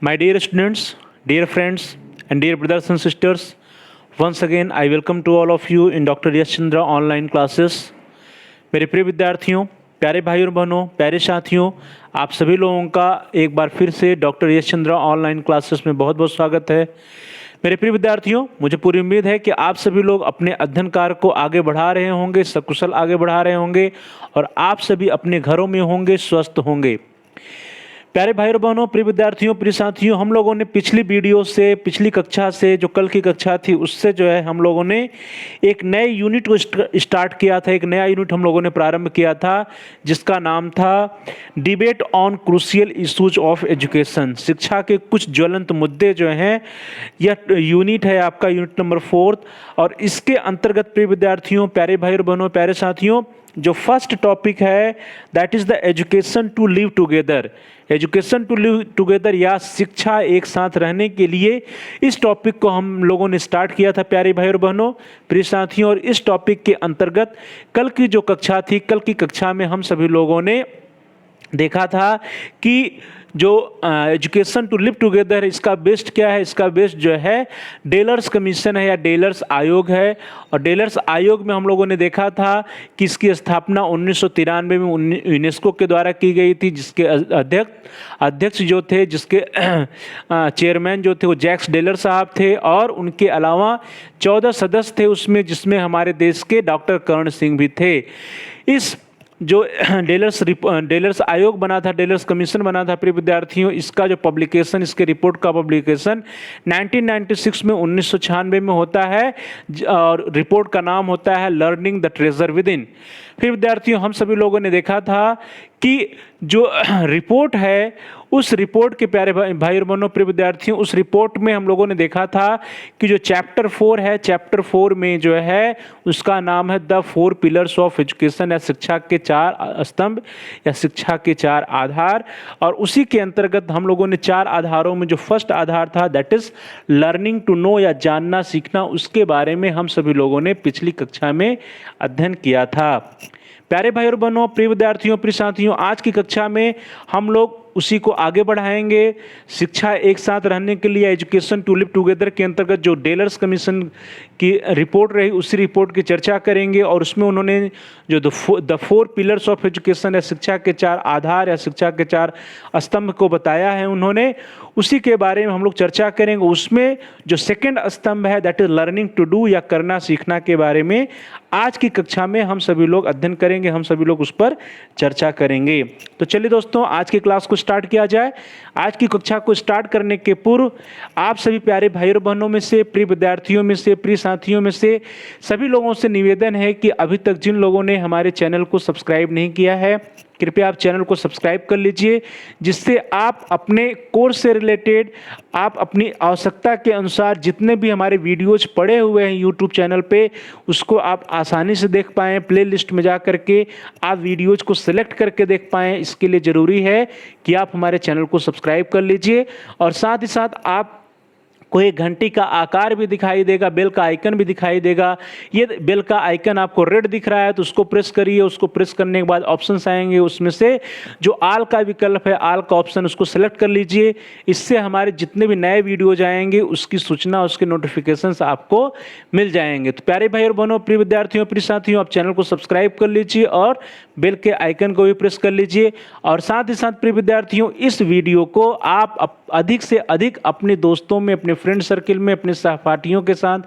My dear students, dear friends, and dear brothers and sisters, once again I welcome to all of you in Dr. Yash Chandra online classes. मेरे प्रिय विद्यार्थियों, प्यारे भाइयों और बहनों, प्यारे साथियों, आप सभी लोगों का एक बार फिर से डॉक्टर यश चंद्रा ऑनलाइन क्लासेस में बहुत बहुत स्वागत है। मेरे प्रिय विद्यार्थियों, मुझे पूरी उम्मीद है कि आप सभी लोग अपने अध्ययन कार्य को आगे बढ़ा रहे होंगे, सकुशल आगे बढ़ा रहे होंगे और आप सभी अपने घरों में होंगे, स्वस्थ होंगे। प्यारे भाई और बहनों, प्रिय विद्यार्थियों, प्रिय साथियों, हम लोगों ने पिछली वीडियो से, पिछली कक्षा से, जो कल की कक्षा थी उससे जो है हम लोगों ने एक नए यूनिट को स्टार्ट किया था। एक नया यूनिट हम लोगों ने प्रारंभ किया था जिसका नाम था debate on crucial issues of education. शिक्षा के कुछ ज्वलंत मुद्दे जो हैं, यह यूनिट है आपका यूनिट नंबर 4। और इसके अंतर्गत प्रिय विद्यार्थियों, प्यारे भाई और बहनों, प्यारे साथियों, जो फर्स्ट टॉपिक है that is the education to live together. Education to live together या शिक्षा एक साथ रहने के लिए, इस टॉपिक को हम लोगों ने स्टार्ट किया था प्यारे भाई और बहनों, प्रिय साथियों। और इस टॉपिक के अंतर्गत कल की जो कक्षा थी, कल की कक्षा में हम सभी लोगों ने देखा था कि जो एजुकेशन टू लिव टुगेदर, इसका बेस्ड क्या है? इसका बेस्ड जो है डेलर्स कमीशन है या डेलर्स आयोग है। और डेलर्स आयोग में हम लोगों ने देखा था कि इसकी स्थापना 1993 में यूनेस्को के द्वारा की गई थी, जिसके अध्यक्ष जो थे, जिसके चेयरमैन जो थे वो जैक्स डेलर साहब थे। और उनके अलावा 14 सदस्य थे उसमें हमारे देश के डॉक्टर कर्ण सिंह भी थे। इस जो डेलर्स आयोग बना था, डेलर्स कमीशन बना था प्रिय विद्यार्थियों, इसका जो पब्लिकेशन, इसके रिपोर्ट का पब्लिकेशन 1996 में 1996 में होता है। और रिपोर्ट का नाम होता है learning the treasure with in. फिर विद्यार्थियों, हम सभी लोगों ने देखा था कि जो रिपोर्ट है, उस रिपोर्ट के प्यारे भाई और बहनों, प्रिय विद्यार्थियों, उस रिपोर्ट में हम लोगों ने देखा था कि जो चैप्टर 4 है, चैप्टर 4 में जो है उसका नाम है द 4 पिलर्स ऑफ एजुकेशन या शिक्षा के 4 स्तंभ या शिक्षा के 4 आधार। और उसी के अंतर्गत हम लोगों ने 4 आधारों में जो फर्स्ट आधार था that is learning to know या जानना सीखना, उसके बारे में हम सभी लोगों ने पिछली कक्षा में अध्ययन किया था। प्यारे भाई और बहनों, प्रिय विद्यार्थियों, प्रिय साथियों, आज की कक्षा में हम लोग उसी को आगे बढ़ाएंगे। शिक्षा एक साथ रहने के लिए एजुकेशन टू लिव टुगेदर के अंतर्गत जो डेलर्स कमीशन की रिपोर्ट रही, उसी रिपोर्ट की चर्चा करेंगे। और उसमें उन्होंने जो द 4 पिलर्स ऑफ एजुकेशन या शिक्षा के 4 आधार या शिक्षा के 4 स्तंभ को बताया है उन्होंने, उसी के बारे में हम लोग चर्चा करेंगे। उसमें जो सेकंड स्तंभ है that is learning to do या करना सीखना के बारे में आज की कक्षा में हम सभी लोग अध्ययन करेंगे, हम सभी लोग उस पर चर्चा करेंगे। तो चलिए दोस्तों, आज की क्लास को स्टार्ट किया जाए। आज की कक्षा को स्टार्ट करने के पूर्व आप सभी प्यारे भाई और बहनों में से, प्रिय विद्यार्थियों में से, प्रिय साथियों में से सभी लोगों से निवेदन है कि अभी तक जिन लोगों ने हमारे चैनल को सब्सक्राइब नहीं किया है, कृपया आप चैनल को सब्सक्राइब कर लीजिए, जिससे आप अपने कोर्स से रिलेटेड, आप अपनी आवश्यकता के अनुसार जितने भी हमारे वीडियोज पड़े हुए हैं यूट्यूब चैनल पे, उसको आप आसानी से देख पाएँ। प्ले लिस्ट में जा करके आप वीडियोज को सिलेक्ट करके देख पाएँ। इसके लिए ज़रूरी है कि आप हमारे चैनल को सब्सक्राइब कर लीजिए। और साथ ही साथ आप कोई घंटी का आकार भी दिखाई देगा, बेल का आइकन भी दिखाई देगा। ये बेल का आइकन आपको रेड दिख रहा है तो उसको प्रेस करिए। उसको प्रेस करने के बाद ऑप्शंस आएंगे, उसमें से जो आल का विकल्प है, आल का ऑप्शन, उसको सेलेक्ट कर लीजिए। इससे हमारे जितने भी नए वीडियोज आएंगे उसकी सूचना, उसके नोटिफिकेशंस आपको मिल जाएंगे। तो प्यारे भाई और बहनों, प्रिय विद्यार्थियों, प्रिय साथियों, आप चैनल को सब्सक्राइब कर लीजिए और बेल के आइकन को भी प्रेस कर लीजिए। और साथ ही साथ प्रिय विद्यार्थियों, इस वीडियो को आप अधिक से अधिक अपने दोस्तों में, अपने फ्रेंड सर्किल में, अपने सहपाठियों के साथ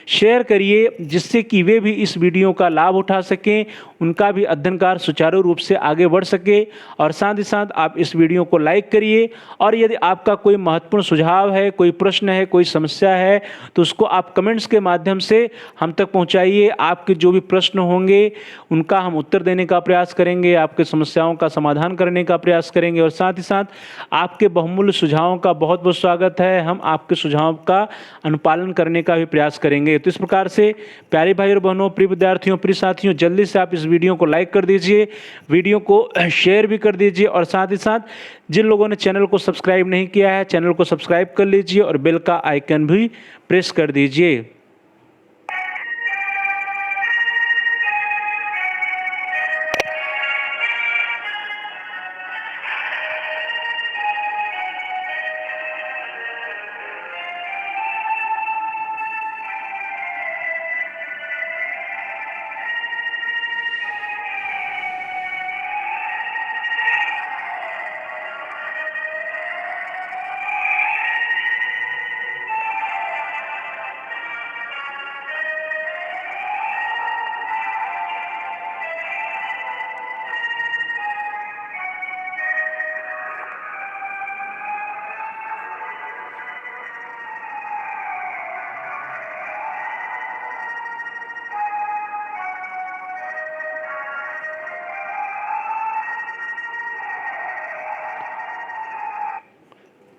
शेयर करिए, जिससे कि वे भी इस वीडियो का लाभ उठा सकें, उनका भी अध्ययन कार्य सुचारू रूप से आगे बढ़ सके। और साथ ही साथ आप इस वीडियो को लाइक करिए। और यदि आपका कोई महत्वपूर्ण सुझाव है, कोई प्रश्न है, कोई समस्या है, तो उसको आप कमेंट्स के माध्यम से हम तक पहुंचाइए। आपके जो भी प्रश्न होंगे उनका हम उत्तर देने का प्रयास करेंगे, आपके समस्याओं का समाधान करने का प्रयास करेंगे। और साथ ही साथ आपके बहुमूल्य सुझावों का बहुत बहुत स्वागत है, हम आपके सुझाव का अनुपालन करने का भी प्रयास करेंगे। तो इस प्रकार से प्यारे भाई और बहनों, प्रिय विद्यार्थियों, प्रिय साथियों, जल्दी से आप इस वीडियो को लाइक कर दीजिए, वीडियो को शेयर भी कर दीजिए। और साथ ही साथ जिन लोगों ने चैनल को सब्सक्राइब नहीं किया है, चैनल को सब्सक्राइब कर लीजिए और बेल का आइकन भी प्रेस कर दीजिए।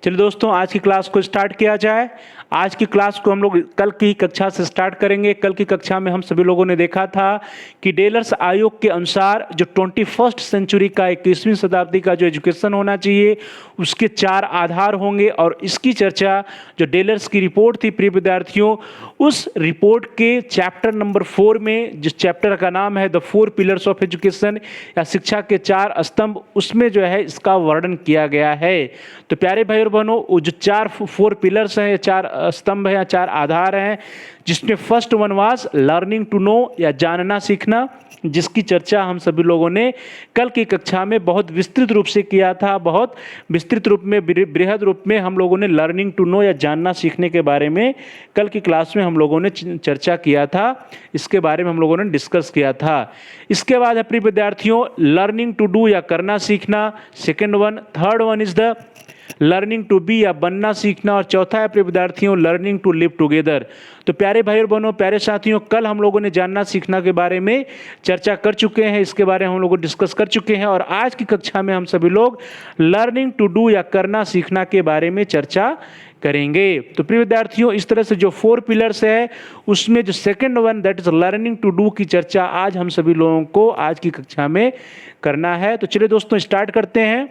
चलिए दोस्तों, आज की क्लास को स्टार्ट किया जाए। आज की क्लास को हम लोग कल की कक्षा से स्टार्ट करेंगे। कल की कक्षा में हम सभी लोगों ने देखा था कि डेलर्स आयोग के अनुसार जो 21st सेंचुरी का 21वीं शताब्दी का जो एजुकेशन होना चाहिए उसके 4 आधार होंगे, और इसकी चर्चा जो डेलर्स की रिपोर्ट थी प्रिय विद्यार्थियों, उस रिपोर्ट के चैप्टर नंबर 4 में, जिस चैप्टर का नाम है द 4 पिलर्स ऑफ एजुकेशन या शिक्षा के 4 स्तंभ, उसमें जो है इसका वर्णन किया गया है। तो प्यारे भाई और बहनों, वो जो 4 पिलर्स हैं, 4 स्तंभ हैं, 4 आधार हैं, जिसमें first one was learning to know या जानना सीखना, जिसकी चर्चा हम सभी लोगों ने कल की कक्षा में बहुत विस्तृत रूप से किया था। बहुत विस्तृत रूप में, बृहद रूप में हम लोगों ने लर्निंग टू नो या जानना सीखने के बारे में कल की क्लास में हम लोगों ने चर्चा किया था। इसके बारे में हम लोगों ने डिस्कस किया था। इसके बाद है प्रिय विद्यार्थियों लर्निंग टू डू या करना सीखना, second one. Third one is the learning to be या बनना सीखना, और चौथा है प्रिय विद्यार्थियों लर्निंग टू लिव टुगेदर। तो प्यारे भाई और बहनों, प्यारे साथियों, कल हम लोगों ने जानना सीखना के बारे में चर्चा कर चुके हैं, इसके बारे में हम लोग डिस्कस कर चुके हैं, और आज की कक्षा में हम सभी लोग लर्निंग टू डू या करना सीखना के बारे में चर्चा करेंगे। तो प्रिय विद्यार्थियों, इस तरह से जो 4 पिलर्स है उसमें जो second one that is learning to do की चर्चा आज हम सभी लोगों को आज की कक्षा में करना है। तो चलिए दोस्तों, स्टार्ट करते हैं।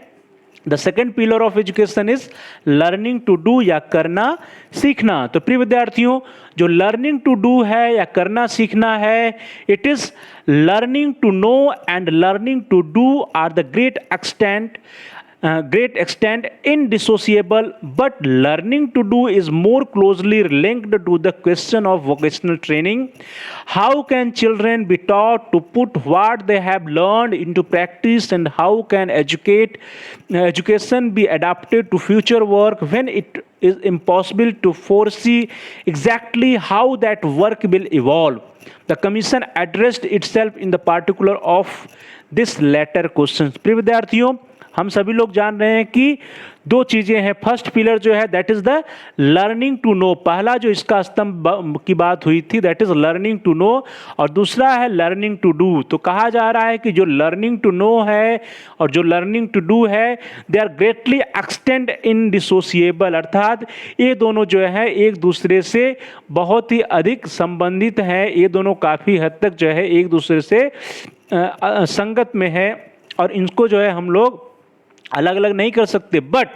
The second pillar of education is learning to do या करना सीखना। तो प्रिय विद्यार्थियों, जो लर्निंग टू डू है या करना सीखना है, it is learning to know and learning to do are the great extent indissociable, but learning to do is more closely linked to the question of vocational training. How can children be taught to put what they have learned into practice, and how can education be adapted to future work when it is impossible to foresee exactly how that work will evolve? The commission addressed itself in the particular of this latter questions. प्रिय विद्यार्थियों, हम सभी लोग जान रहे हैं कि 2 चीजें हैं। फर्स्ट पिलर जो है that is the learning to know, पहला जो इसका स्तंभ की बात हुई थी that is learning to know, और दूसरा है लर्निंग टू डू। तो कहा जा रहा है कि जो लर्निंग टू नो है और जो लर्निंग टू डू है दे आर ग्रेटली एक्सटेंड इन डिसोसिएबल, अर्थात ये दोनों जो है एक दूसरे से बहुत ही अधिक संबंधित हैं। ये दोनों काफी हद तक जो है एक दूसरे से संगत में है, और इनको जो है हम लोग अलग अलग नहीं कर सकते। बट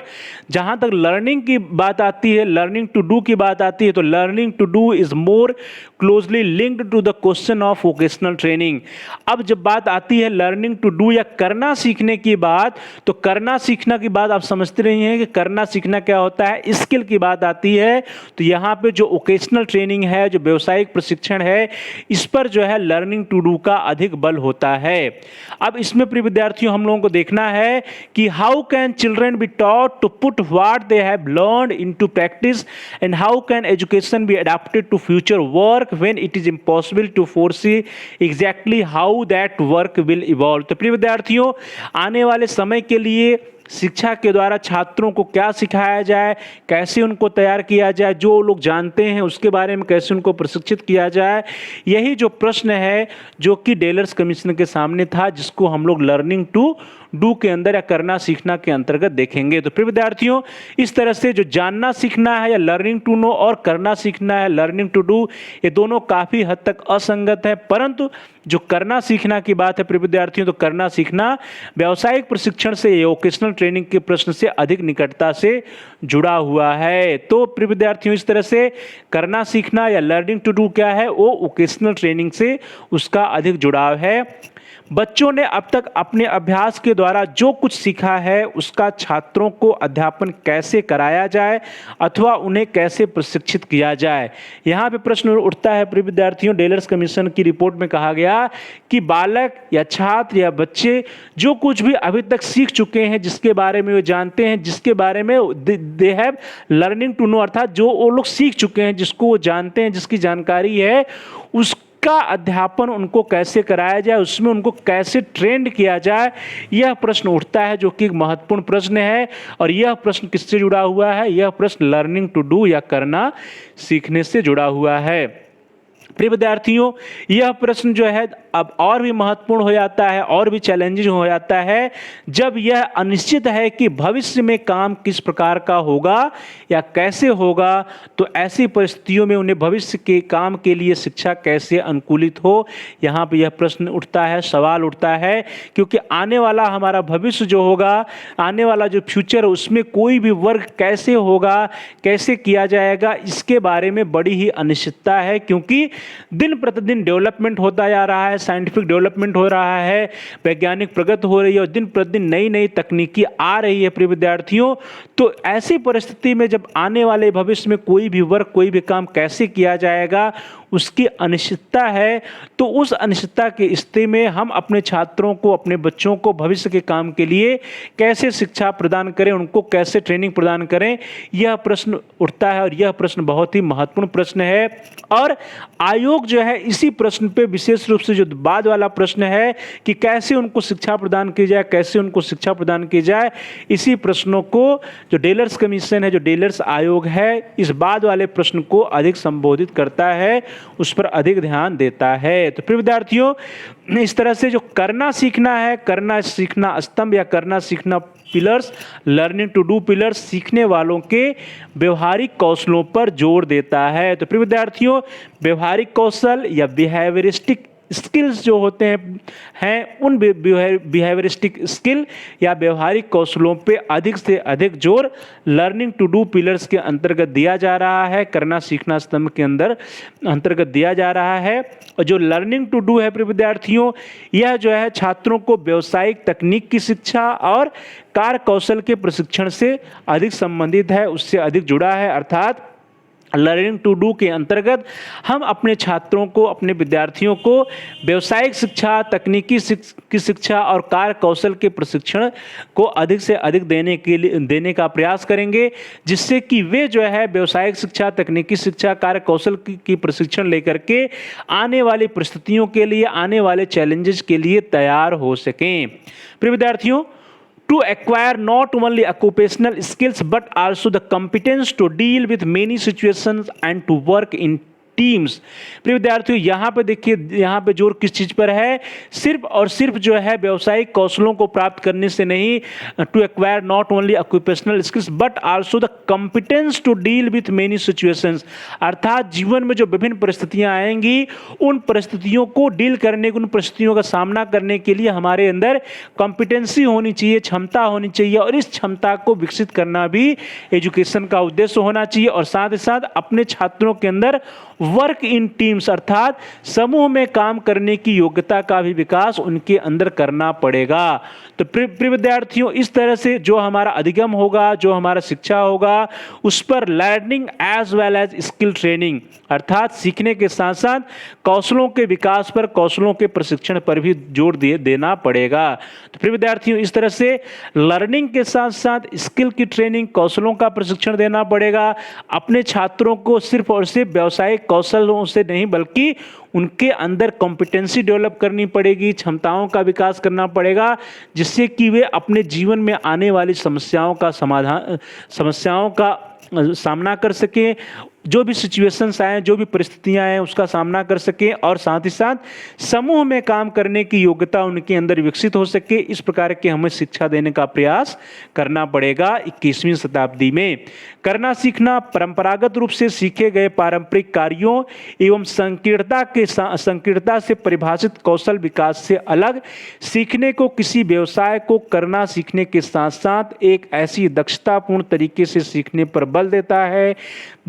जहाँ तक लर्निंग की बात आती है, लर्निंग टू डू की बात आती है, तो learning to do is more closely linked to the question of vocational training. अब जब बात आती है लर्निंग टू डू या करना सीखने की बात, तो करना सीखना की बात आप समझते रही हैं कि करना सीखना क्या होता है, स्किल की बात आती है। तो यहाँ पे जो वोकेशनल ट्रेनिंग है, जो व्यावसायिक प्रशिक्षण है, इस पर जो है लर्निंग टू डू का अधिक बल होता है। अब इसमें प्रिय विद्यार्थियों हम लोगों को देखना है कि how can children be taught to put what they have learned into practice, and how can education be adapted to future work when it is impossible to foresee exactly how that work will evolve। तो प्रिय विद्यार्थियों, आने वाले समय के लिए शिक्षा के द्वारा छात्रों को क्या सिखाया जाए, कैसे उनको तैयार किया जाए, जो लोग जानते हैं उसके बारे में कैसे उनको प्रशिक्षित किया जाए, यही जो प्रश्न है जो कि डेलर्स कमीशन के सामने था, जिसको हम लोग लर्निंग टू डू के अंदर या करना सीखना के अंतर्गत देखेंगे। तो प्रिय विद्यार्थियों, इस तरह से जो जानना सीखना है या लर्निंग टू नो और करना सीखना है लर्निंग टू डू, ये दोनों काफी हद तक असंगत है। परंतु जो करना सीखना की बात है प्रिय विद्यार्थियों, तो करना सीखना व्यावसायिक प्रशिक्षण से, वोकेशनल ट्रेनिंग के प्रश्न से अधिक निकटता से जुड़ा हुआ है। तो प्रिय विद्यार्थियों, इस तरह से करना सीखना या लर्निंग टू डू क्या है, वो वोकेशनल ट्रेनिंग से उसका अधिक जुड़ाव है। बच्चों ने अब तक अपने अभ्यास के द्वारा जो कुछ सीखा है उसका छात्रों को अध्यापन कैसे कराया जाए अथवा उन्हें कैसे प्रशिक्षित किया जाए। यहाँ पे प्रश्न उठता है प्रिय विद्यार्थियों, डेलर्स कमीशन की रिपोर्ट में कहा गया कि बालक या छात्र या बच्चे जो कुछ भी अभी तक सीख चुके हैं, जिसके बारे में वे जानते हैं, जिसके बारे में they have learning to know, अर्थात जो वो लोग सीख चुके हैं, जिसको वो जानते हैं, जिसकी जानकारी है, उसका अध्यापन उनको कैसे कराया जाए, उसमें उनको कैसे ट्रेंड किया जाए, यह प्रश्न उठता है, जो कि एक महत्वपूर्ण प्रश्न है। और यह प्रश्न किससे जुड़ा हुआ है? यह प्रश्न लर्निंग टू डू या करना सीखने से जुड़ा हुआ है। प्रिय विद्यार्थियों, यह प्रश्न जो है अब और भी महत्वपूर्ण हो जाता है और भी चैलेंजिंग हो जाता है जब यह अनिश्चित है कि भविष्य में काम किस प्रकार का होगा या कैसे होगा। तो ऐसी परिस्थितियों में उन्हें भविष्य के काम के लिए शिक्षा कैसे अनुकूलित हो, यहाँ पे यह प्रश्न उठता है, सवाल उठता है। क्योंकि आने वाला हमारा भविष्य जो होगा, आने वाला जो फ्यूचर, उसमें कोई भी वर्ग कैसे होगा, कैसे किया जाएगा, इसके बारे में बड़ी ही अनिश्चितता है। क्योंकि दिन प्रतिदिन डेवलपमेंट होता जा रहा है, साइंटिफिक डेवलपमेंट हो रहा है, वैज्ञानिक प्रगति हो रही है और दिन प्रतिदिन नई नई तकनीकी आ रही है। प्रिय विद्यार्थियों, तो ऐसी परिस्थिति में जब आने वाले भविष्य में कोई भी वर्क, कोई भी काम कैसे किया जाएगा, उसकी अनिश्चितता है। तो उस अनिश्चितता की स्थिति में हम अपने छात्रों को, अपने बच्चों को भविष्य के काम के लिए कैसे शिक्षा प्रदान करें, उनको कैसे ट्रेनिंग प्रदान करें, यह प्रश्न उठता है। और यह प्रश्न बहुत ही महत्वपूर्ण प्रश्न है। और आयोग जो है इसी प्रश्न पे विशेष रूप से, जो बाद वाला प्रश्न है कि कैसे उनको शिक्षा प्रदान की जाए, कैसे उनको शिक्षा प्रदान की जाए, इसी प्रश्नों को जो डेलर्स कमीशन है, जो डेलर्स आयोग है, इस बाद वाले प्रश्न को अधिक संबोधित करता है, उस पर अधिक ध्यान देता है। तो प्रिय विद्यार्थियों, इस तरह से जो करना सीखना है, करना सीखना स्तंभ या करना सीखना pillars, learning to do pillars, सीखने वालों के व्यवहारिक कौशलों पर जोर देता है। तो प्रिय विद्यार्थियों, व्यवहारिक कौशल या बिहेवियरिस्टिक स्किल्स जो होते हैं उन बिहेवियरिस्टिक स्किल या व्यवहारिक कौशलों पे अधिक से अधिक जोर लर्निंग टू डू पिलर्स के अंतर्गत दिया जा रहा है, करना सीखना स्तंभ के अंतर्गत दिया जा रहा है। और जो लर्निंग टू डू है प्रिय विद्यार्थियों, यह जो है छात्रों को व्यावसायिक तकनीक की शिक्षा और कार्य कौशल के प्रशिक्षण से अधिक संबंधित है, उससे अधिक जुड़ा है। अर्थात लर्निंग टू डू के अंतर्गत हम अपने छात्रों को, अपने विद्यार्थियों को व्यावसायिक शिक्षा, तकनीकी की शिक्षा और कार्य कौशल के प्रशिक्षण को अधिक से अधिक देने का प्रयास करेंगे, जिससे कि वे जो है व्यावसायिक शिक्षा, तकनीकी शिक्षा, कार्य कौशल की प्रशिक्षण लेकर के आने वाली परिस्थितियों के लिए, आने वाले चैलेंजेस के लिए तैयार हो सकें। प्रिय विद्यार्थियों, to acquire not only occupational skills but also the competence to deal with many situations and to work in teams. प्रिय विद्यार्थियों, यहाँ पे देखिए, यहाँ पे जोर किस चीज पर है, सिर्फ और सिर्फ जो है व्यावसायिक कौशलों को प्राप्त करने से नहीं, to acquire not only occupational skills but also the competence to deal with many situations. अर्थात जीवन में जो विभिन्न परिस्थितियां आएंगी, उन परिस्थितियों को डील करने, उन परिस्थितियों का सामना करने के लिए हमारे अंदर कॉम्पिटेंसी होनी चाहिए, क्षमता होनी चाहिए। और इस क्षमता को विकसित करना भी एजुकेशन का उद्देश्य होना चाहिए। और साथ ही साथ अपने छात्रों के अंदर वर्क इन टीम्स, अर्थात समूह में काम करने की योग्यता का भी विकास उनके अंदर करना पड़ेगा। तो प्रिय विद्यार्थियों, इस तरह से जो हमारा अधिगम होगा, जो हमारा शिक्षा होगा, उस पर learning as well as skill training, अर्थात सीखने के साथ साथ कौशलों के विकास पर, कौशलों के प्रशिक्षण पर भी जोर देना पड़ेगा। तो प्रिय विद्यार्थियों, इस तरह से लर्निंग के साथ साथ स्किल की ट्रेनिंग, कौशलों का प्रशिक्षण देना पड़ेगा। अपने छात्रों को सिर्फ और सिर्फ व्यावसायिक कौशलों से नहीं, बल्कि उनके अंदर कॉम्पिटेंसी डेवलप करनी पड़ेगी, क्षमताओं का विकास करना पड़ेगा, जिससे कि वे अपने जीवन में आने वाली समस्याओं का सामना कर सकें, जो भी सिचुएशंस आए, जो भी परिस्थितियां आए, उसका सामना कर सके। और साथ ही साथ समूह में काम करने की योग्यता उनके अंदर विकसित हो सके। इस प्रकार के हमें शिक्षा देने का प्रयास करना पड़ेगा 21वीं शताब्दी में। करना सीखना परंपरागत रूप से सीखे गए पारंपरिक कार्यों एवं संकीर्णता से परिभाषित कौशल विकास से अलग, सीखने को किसी व्यवसाय को करना सीखने के साथ साथ एक ऐसी दक्षतापूर्ण तरीके से सीखने पर बल देता है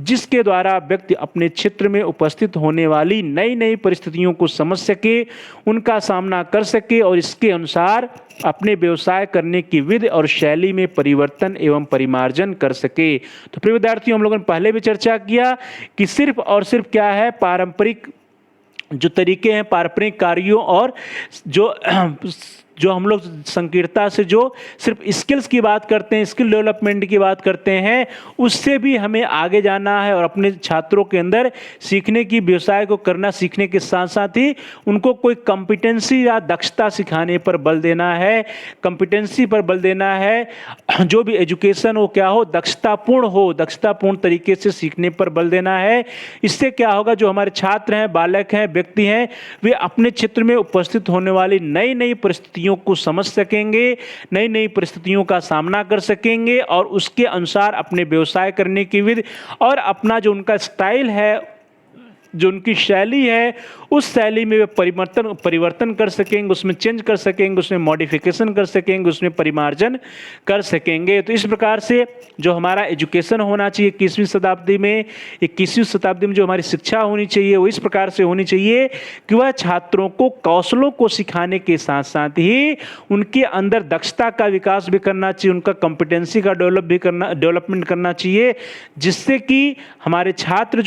जिसके द्वारा व्यक्ति अपने क्षेत्र में उपस्थित होने वाली नई नई परिस्थितियों को समझ सके, उनका सामना कर सके और इसके अनुसार अपने व्यवसाय करने की विधि और शैली में परिवर्तन एवं परिमार्जन कर सके। तो प्रिय विद्यार्थियों, हम लोगों ने पहले भी चर्चा किया कि सिर्फ और सिर्फ क्या है, पारंपरिक जो तरीके हैं, पारंपरिक कार्यों और जो जो हम लोग संकीर्णता से जो सिर्फ स्किल्स की बात करते हैं, स्किल डेवलपमेंट की बात करते हैं, उससे भी हमें आगे जाना है और अपने छात्रों के अंदर सीखने की, व्यवसाय को करना सीखने के साथ साथ ही उनको कोई कॉम्पिटेंसी या दक्षता सिखाने पर बल देना है, कॉम्पिटेंसी पर बल देना है। जो भी एजुकेशन हो क्या हो, दक्षतापूर्ण तरीके से सीखने पर बल देना है। इससे क्या होगा, जो हमारे छात्र हैं, बालक हैं, व्यक्ति हैं, वे अपने क्षेत्र में उपस्थित होने वाली नई नई परिस्थितियों को समझ सकेंगे, नई नई परिस्थितियों का सामना कर सकेंगे और उसके अनुसार अपने व्यवसाय करने की विधि और अपना जो उनका स्टाइल है, जो उनकी शैली है, उस शैली में वे परिवर्तन कर सकेंगे, उसमें चेंज कर सकेंगे, उसमें मॉडिफिकेशन कर सकेंगे, उसमें परिमार्जन कर सकेंगे। तो इस प्रकार से जो हमारा एजुकेशन होना चाहिए 21वीं शताब्दी में, 21वीं शताब्दी में जो हमारी शिक्षा होनी चाहिए वो इस प्रकार से होनी चाहिए कि वह छात्रों को कौशलों को सिखाने के साथ साथ ही उनके अंदर दक्षता का विकास भी करना चाहिए, उनका कॉम्पिटेंसी का डेवलपमेंट करना चाहिए, जिससे कि हमारे छात्र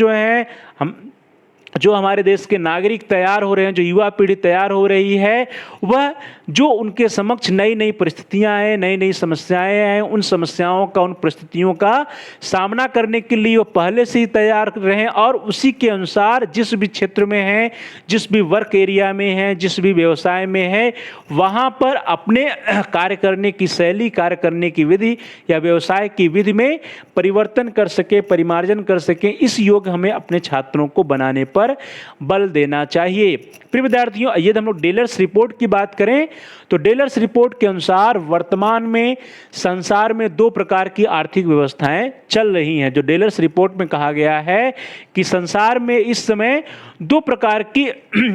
जो हमारे देश के नागरिक तैयार हो रहे हैं, जो युवा पीढ़ी तैयार हो रही है, वह जो उनके समक्ष नई नई परिस्थितियां हैं, नई नई समस्याएं हैं, उन समस्याओं का, उन परिस्थितियों का सामना करने के लिए वो पहले से ही तैयार रहें और उसी के अनुसार जिस भी क्षेत्र में हैं, जिस भी वर्क एरिया में हैं, जिस भी व्यवसाय में है, वहाँ पर अपने कार्य करने की शैली, कार्य करने की विधि या व्यवसाय की विधि में परिवर्तन कर सके, परिमार्जन कर सकें। इस योग हमें अपने छात्रों को बनाने पर बल देना चाहिए। प्रिय विद्यार्थियों, यदि हम लोग डेलर्स रिपोर्ट की बात करें तो डेलर्स रिपोर्ट के अनुसार वर्तमान में संसार में 2 प्रकार की आर्थिक व्यवस्थाएं चल रही हैं। जो डेलर्स रिपोर्ट में कहा गया है कि संसार में इस समय 2 प्रकार की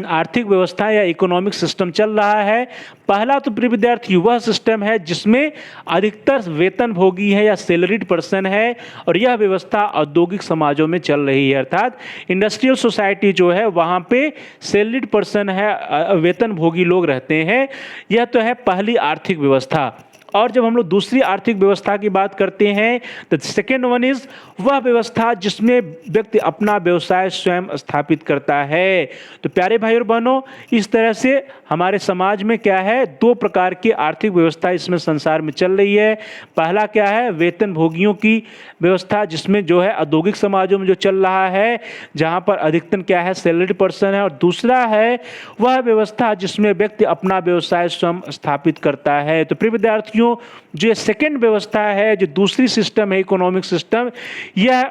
आर्थिक व्यवस्था या इकोनॉमिक सिस्टम चल रहा है। पहला तो प्रिय विद्यार्थी वह सिस्टम है जिसमें अधिकतर वेतन भोगी है या सैलरीड पर्सन है और यह व्यवस्था औद्योगिक समाजों में चल रही है, अर्थात इंडस्ट्रियल सोसाइटी जो है वहाँ पे सैलरीड पर्सन है, वेतन भोगी लोग रहते हैं। यह तो है पहली आर्थिक व्यवस्था। और जब हम लोग दूसरी आर्थिक व्यवस्था की बात करते हैं तो सेकेंड वन इज वह व्यवस्था जिसमें व्यक्ति अपना व्यवसाय स्वयं स्थापित करता है। तो प्यारे भाई और बहनों, इस तरह से हमारे समाज में क्या है, 2 प्रकार की आर्थिक व्यवस्था इसमें संसार में चल रही है। पहला क्या है, वेतन भोगियों की व्यवस्था, जिसमें जो है औद्योगिक समाजों में जो चल रहा है, जहाँ पर अधिकतम क्या है, सैलरीड पर्सन है। और दूसरा है वह व्यवस्था जिसमें व्यक्ति अपना व्यवसाय स्वयं स्थापित करता है। तो प्रिय विद्यार्थियों, जो ये सेकेंड व्यवस्था है, जो दूसरी सिस्टम है, इकोनॉमिक सिस्टम, यह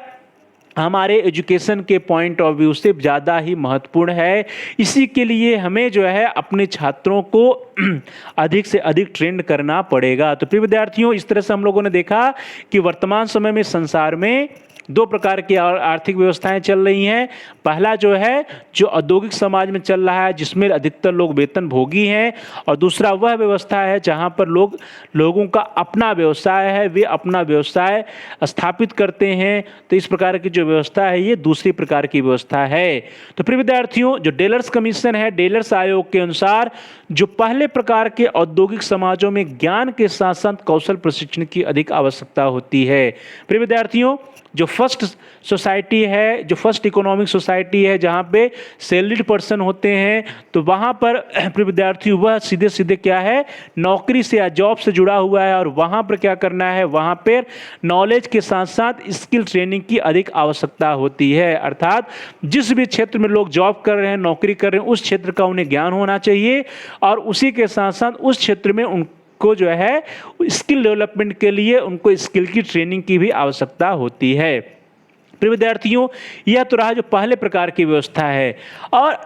हमारे एजुकेशन के पॉइंट ऑफ व्यू से ज़्यादा ही महत्वपूर्ण है। इसी के लिए हमें जो है अपने छात्रों को अधिक से अधिक ट्रेंड करना पड़ेगा। तो प्रिय विद्यार्थियों, इस तरह से हम लोगों ने देखा कि वर्तमान समय में संसार में 2 प्रकार की आर्थिक व्यवस्थाएं चल रही हैं। पहला जो है जो औद्योगिक समाज में चल रहा है, जिसमें अधिकतर लोग वेतन भोगी हैं, और दूसरा वह व्यवस्था है जहां पर लोगों का अपना व्यवसाय है, वे अपना व्यवसाय स्थापित करते हैं। तो इस प्रकार की जो व्यवस्था है ये दूसरी प्रकार की व्यवस्था है। तो प्रिय विद्यार्थियों, जो डेलर्स कमीशन है, डेलर्स आयोग के अनुसार जो पहले प्रकार के औद्योगिक समाजों में ज्ञान के साथ साथ कौशल प्रशिक्षण की अधिक आवश्यकता होती है। प्रिय विद्यार्थियों, जो फर्स्ट सोसाइटी है, जो फर्स्ट इकोनॉमिक सोसाइटी है, जहाँ पे सैलरीड पर्सन होते हैं, तो वहाँ पर प्रिय विद्यार्थी वह सीधे सीधे क्या है, नौकरी से या जॉब से जुड़ा हुआ है और वहाँ पर क्या करना है, वहाँ पर नॉलेज के साथ साथ स्किल ट्रेनिंग की अधिक आवश्यकता होती है। अर्थात जिस भी क्षेत्र में लोग जॉब कर रहे हैं, नौकरी कर रहे हैं, उस क्षेत्र का उन्हें ज्ञान होना चाहिए और उसी के साथ साथ उस क्षेत्र में को जो है स्किल डेवलपमेंट के लिए उनको स्किल की ट्रेनिंग की भी आवश्यकता होती है। प्रिय विद्यार्थियों, यह तो रहा जो पहले प्रकार की व्यवस्था है। और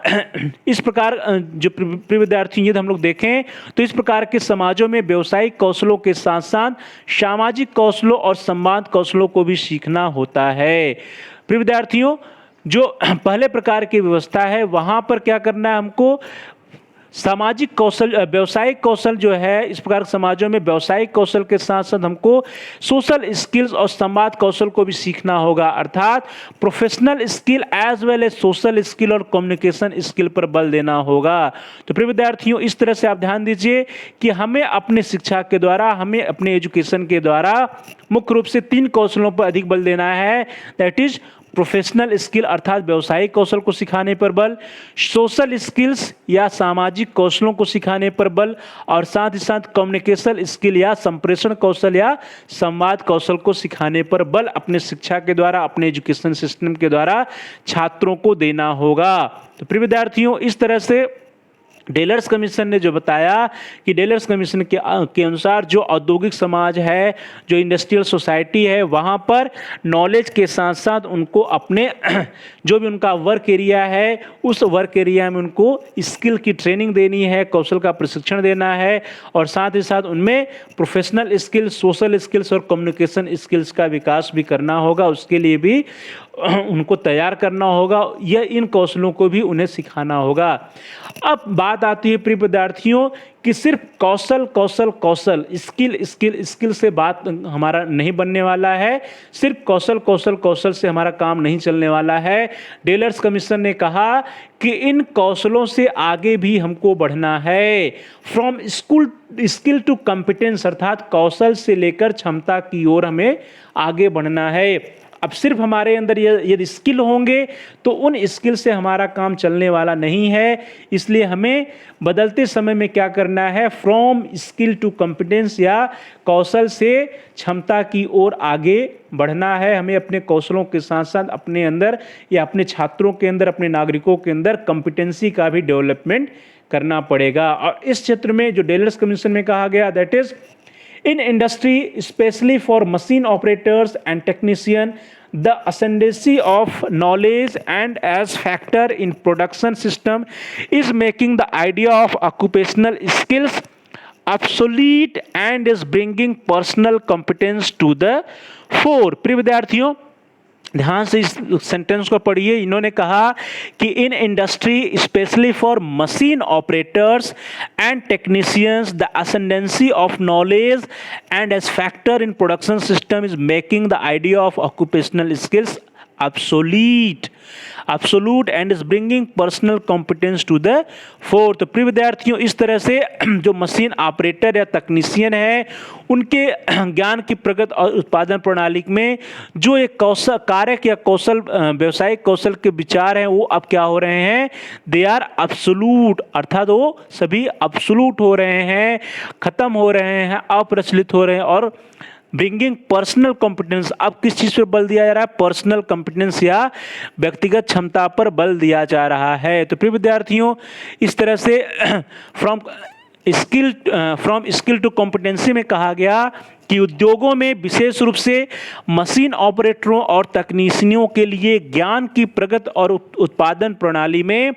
इस प्रकार जो प्रिय विद्यार्थी यदि हम लोग देखें तो इस प्रकार के समाजों में व्यवसायिक कौशलों के साथ साथ सामाजिक कौशलों और संवाद कौशलों को भी सीखना होता है। प्रिय विद्यार्थियों, जो पहले प्रकार की व्यवस्था है वहाँ पर क्या करना है, हमको सामाजिक कौशल, व्यवसायिक कौशल जो है, इस प्रकार समाजों में व्यवसायिक कौशल के साथ साथ हमको सोशल स्किल्स और संवाद कौशल को भी सीखना होगा। अर्थात professional skill as well as social skill और कम्युनिकेशन स्किल पर बल देना होगा। तो प्रिय विद्यार्थियों, इस तरह से आप ध्यान दीजिए कि हमें अपने शिक्षा के द्वारा, हमें अपने एजुकेशन के द्वारा मुख्य रूप से 3 कौशलों पर अधिक बल देना है। दैट इज प्रोफेशनल स्किल अर्थात व्यवसायिक कौशल को सिखाने पर बल, सोशल स्किल्स या सामाजिक कौशलों को सिखाने पर बल, और साथ ही साथ कम्युनिकेशन स्किल या संप्रेषण कौशल या संवाद कौशल को सिखाने पर बल अपने शिक्षा के द्वारा, अपने एजुकेशन सिस्टम के द्वारा छात्रों को देना होगा। तो प्रिय विद्यार्थियों, इस तरह से डेलर्स कमीशन ने जो बताया कि डेलर्स कमीशन के अनुसार जो औद्योगिक समाज है, जो इंडस्ट्रियल सोसाइटी है, वहाँ पर नॉलेज के साथ साथ उनको अपने जो भी उनका वर्क एरिया है, उस वर्क एरिया में उनको स्किल की ट्रेनिंग देनी है, कौशल का प्रशिक्षण देना है, और साथ ही साथ उनमें प्रोफेशनल स्किल्स, सोशल स्किल्स और कम्युनिकेशन स्किल्स का विकास भी करना होगा। उसके लिए भी उनको तैयार करना होगा, यह इन कौशलों को भी उन्हें सिखाना होगा। अब बात आती है प्रिय विद्यार्थियों कि सिर्फ कौशल कौशल कौशल, स्किल स्किल स्किल से बात हमारा नहीं बनने वाला है, सिर्फ कौशल कौशल कौशल से हमारा काम नहीं चलने वाला है। डेलर्स कमीशन ने कहा कि इन कौशलों से आगे भी हमको बढ़ना है। फ्रॉम स्किल टू कॉम्पिटेंस अर्थात कौशल से लेकर क्षमता की ओर हमें आगे बढ़ना है। अब सिर्फ हमारे अंदर यदि स्किल होंगे तो उन स्किल से हमारा काम चलने वाला नहीं है, इसलिए हमें बदलते समय में क्या करना है, फ्रॉम स्किल टू कॉम्पिटेंस या कौशल से क्षमता की ओर आगे बढ़ना है। हमें अपने कौशलों के साथ साथ अपने अंदर या अपने छात्रों के अंदर, अपने नागरिकों के अंदर कॉम्पिटेंसी का भी डेवलपमेंट करना पड़ेगा। और इस क्षेत्र में जो डेलर्स कमीशन में कहा गया, that is in industry, especially for machine operators and technician, the ascendancy of knowledge and as factor in production system is making the idea of occupational skills obsolete and is bringing personal competence to the fore। प्रिय विद्यार्थियों, ध्यान से इस sentence को पढ़िए। इन्होंने कहा कि in industry specially for machine operators and technicians the ascendancy of knowledge and age factor in production system is making the idea of occupational skills absolute and is bringing personal competence to the fore। तो प्रिय विद्यार्थियों, इस तरह से जो machine operator या तकनीशियन है, उनके ज्ञान की प्रगति और उत्पादन प्रणाली में जो एक कौशल कारक या कौशल व्यवसायिक कौशल के विचार हैं, वो अब क्या हो रहे हैं, दे आर एब्सोल्यूट, अर्थात वो सभी एब्सोल्यूट हो रहे हैं, खत्म हो रहे हैं, अप्रचलित हो रहे हैं। और ब्रिंगिंग पर्सनल कॉम्पिटेंस, अब किस चीज़ पर बल दिया जा रहा है, पर्सनल कॉम्पिटेंस या व्यक्तिगत क्षमता पर बल दिया जा रहा है। तो प्रिय विद्यार्थियों, इस तरह से फ्रॉम स्किल टू कॉम्पिटेंसी में कहा गया कि उद्योगों में विशेष रूप से मशीन ऑपरेटरों और तकनीशियनों के लिए ज्ञान की प्रगति और उत्पादन प्रणाली में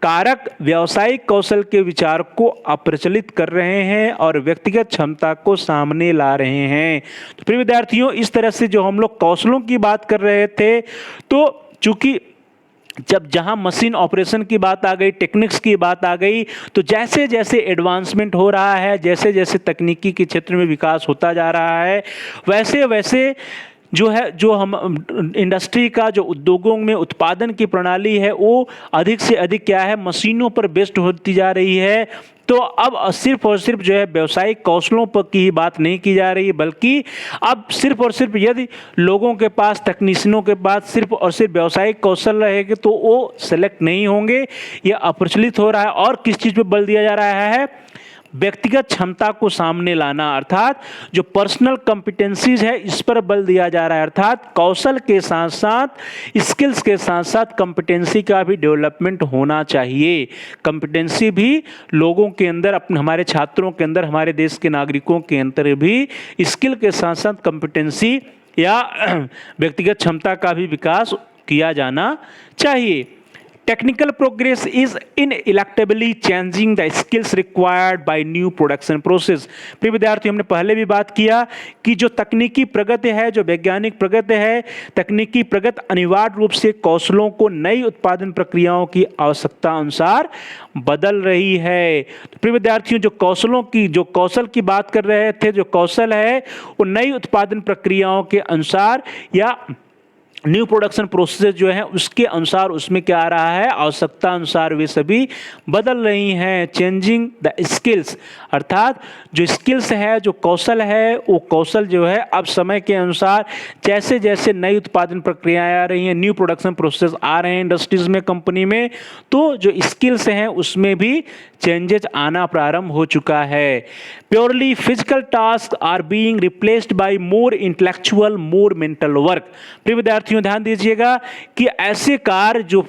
कारक व्यावसायिक कौशल के विचार को अप्रचलित कर रहे हैं और व्यक्तिगत क्षमता को सामने ला रहे हैं। तो प्रिय विद्यार्थियों, इस तरह से जो हम लोग कौशलों की बात कर रहे थे, तो चूंकि जहां मशीन ऑपरेशन की बात आ गई, टेक्निक्स की बात आ गई, तो जैसे जैसे एडवांसमेंट हो रहा है, जैसे जैसे तकनीकी के क्षेत्र में विकास होता जा रहा है, वैसे वैसे जो है, जो हम इंडस्ट्री का जो उद्योगों में उत्पादन की प्रणाली है, वो अधिक से अधिक क्या है, मशीनों पर बेस्ड होती जा रही है। तो अब सिर्फ और सिर्फ जो है व्यावसायिक कौशलों पर की ही बात नहीं की जा रही, बल्कि अब सिर्फ और सिर्फ यदि लोगों के पास, तकनीशियनों के पास सिर्फ और सिर्फ व्यावसायिक कौशल रहेगा तो वो सेलेक्ट नहीं होंगे, यह अप्रचलित हो रहा है। और किस चीज़ पे बल दिया जा रहा है, व्यक्तिगत क्षमता को सामने लाना, अर्थात जो पर्सनल कॉम्पिटेंसीज है, इस पर बल दिया जा रहा है। अर्थात कौशल के साथ साथ, स्किल्स के साथ साथ कॉम्पिटेंसी का भी डेवलपमेंट होना चाहिए। कॉम्पिटेंसी भी लोगों के अंदर, अपने हमारे छात्रों के अंदर, हमारे देश के नागरिकों के अंदर भी स्किल के साथ साथ कॉम्पिटेंसी या व्यक्तिगत क्षमता का भी विकास किया जाना चाहिए। Technical progress is ineluctably changing the skills required by new production process। प्रिय विद्यार्थी, हमने पहले भी बात किया कि जो तकनीकी प्रगति है, जो वैज्ञानिक प्रगति है, तकनीकी प्रगति अनिवार्य रूप से कौशलों को नई उत्पादन प्रक्रियाओं की आवश्यकता अनुसार बदल रही है। तो प्रिय विद्यार्थियों, जो कौशल की बात कर रहे थे, जो कौशल है वो नई उत्पादन प्रक्रियाओं के अनुसार या न्यू प्रोडक्शन प्रोसेस जो है उसके अनुसार उसमें क्या आ रहा है, आवश्यकता अनुसार वे सभी बदल रही हैं। चेंजिंग द स्किल्स, अर्थात जो स्किल्स है, जो कौशल है, वो कौशल जो है अब समय के अनुसार जैसे जैसे नई उत्पादन प्रक्रियाएं आ रही हैं, न्यू प्रोडक्शन प्रोसेस आ रहे हैं इंडस्ट्रीज में, कंपनी में, तो जो स्किल्स हैं उसमें भी चेंजेस आना प्रारंभ हो चुका है। Purely physical task are being replaced by more intellectual, more mental work. प्रिय विद्यार्थियों ध्यान दीजिएगा कि ऐसे कार्य जो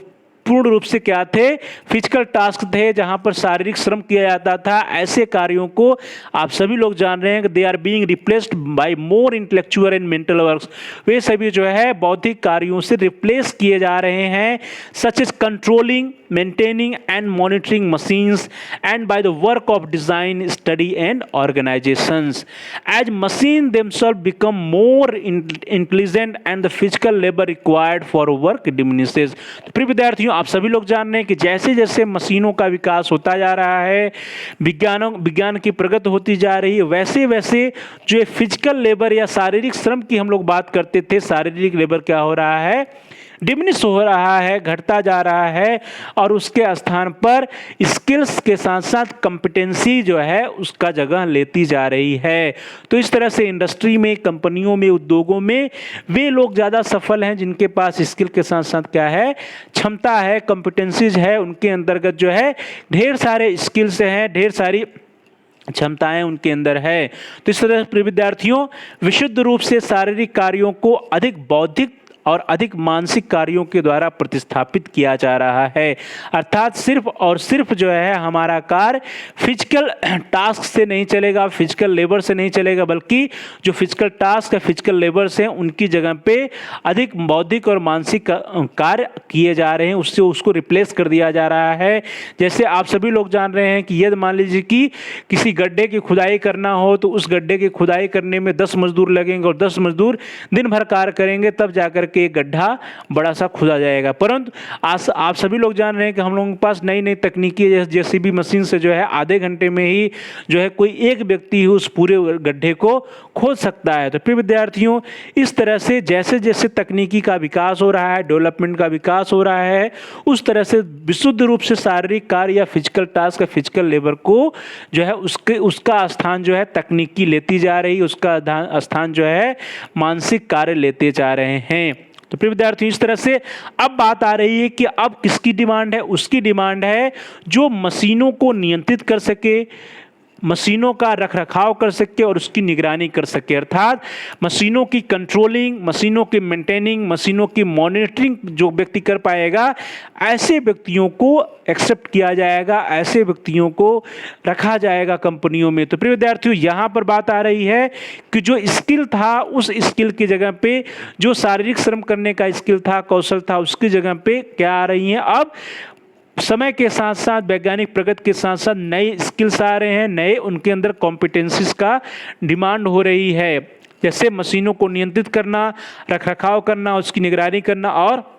पूर्ण रूप से क्या थे, फिजिकल टास्क थे, जहां पर शारीरिक श्रम किया जाता था, ऐसे कार्यों को आप सभी लोग जान रहे हैं कि they are being replaced by more intellectual and mental works. वे सभी जो है बौद्धिक कार्यों से रिप्लेस किए जा रहे हैं, such as controlling, maintaining and monitoring machines and by the work of design, study and organizations. As machines themselves become more intelligent and the physical labor required for work diminishes. तो प्रिय विद्यार्थियों आप सभी लोग जान रहे हैं कि जैसे जैसे मशीनों का विकास होता जा रहा है, विज्ञान की प्रगति होती जा रही है, वैसे वैसे जो फिजिकल लेबर या शारीरिक श्रम की हम लोग बात करते थे, शारीरिक लेबर क्या हो रहा है, डिमिनिश हो रहा है, घटता जा रहा है, और उसके स्थान पर स्किल्स के साथ साथ कंपिटेंसी जो है उसका जगह लेती जा रही है। तो इस तरह से इंडस्ट्री में, कंपनियों में, उद्योगों में वे लोग ज़्यादा सफल हैं जिनके पास स्किल के साथ साथ क्या है, क्षमता है, कंपिटेंसीज है, उनके अंतर्गत जो है ढेर सारे स्किल्स हैं, ढेर सारी क्षमताएं उनके अंदर है। तो इस तरह से विद्यार्थियों विशुद्ध रूप से शारीरिक कार्यों को अधिक बौद्धिक और अधिक मानसिक कार्यों के द्वारा प्रतिस्थापित किया जा रहा है। अर्थात सिर्फ और सिर्फ जो है हमारा कार्य फिजिकल टास्क से नहीं चलेगा, फिजिकल लेबर से नहीं चलेगा, बल्कि जो फिजिकल टास्क है, फिजिकल लेबर से उनकी जगह पे अधिक बौद्धिक और मानसिक कार्य किए जा रहे हैं, उससे उसको रिप्लेस कर दिया जा रहा है। जैसे आप सभी लोग जान रहे हैं कि यदि मान लीजिए कि किसी गड्ढे की खुदाई करना हो तो उस गड्ढे की खुदाई करने में 10 मजदूर लगेंगे और 10 मजदूर दिन भर कार्य करेंगे, तब जाकर के एक गड्ढा बड़ा सा खुदा जाएगा। परंतु आप सभी लोग जान रहे हैं कि हम लोगों के पास नई नई तकनीकी जेसीबी मशीन से जो है आधे घंटे में ही जो है कोई एक व्यक्ति ही उस पूरे गड्ढे को खोद सकता है। तो प्रिय विद्यार्थियों इस तरह से जैसे जैसे तकनीकी का विकास हो रहा है, डेवलपमेंट का विकास हो रहा है, उस तरह से विशुद्ध रूप से शारीरिक कार्य या फिजिकल टास्क या फिजिकल लेबर को जो है उसका स्थान जो है तकनीकी लेती जा रही है, उसका स्थान जो है मानसिक कार्य लेते जा रहे हैं। तो प्रिय विद्यार्थी इस तरह से अब बात आ रही है कि अब किसकी डिमांड है, उसकी डिमांड है जो मशीनों को नियंत्रित कर सके, मशीनों का रखरखाव कर सके और उसकी निगरानी कर सके। अर्थात मशीनों की कंट्रोलिंग, मशीनों की मेंटेनिंग, मशीनों की मॉनिटरिंग जो व्यक्ति कर पाएगा, ऐसे व्यक्तियों को एक्सेप्ट किया जाएगा, ऐसे व्यक्तियों को रखा जाएगा कंपनियों में। तो प्रिय विद्यार्थियों यहाँ पर बात आ रही है कि जो स्किल था उस स्किल की जगह पे जो शारीरिक श्रम करने का स्किल था, कौशल था, उसकी जगह पे क्या आ रही है, अब समय के साथ साथ वैज्ञानिक प्रगति के साथ साथ नए स्किल्स आ रहे हैं, नए उनके अंदर कॉम्पिटेंसीज का डिमांड हो रही है। जैसे मशीनों को नियंत्रित करना, रखरखाव करना, उसकी निगरानी करना और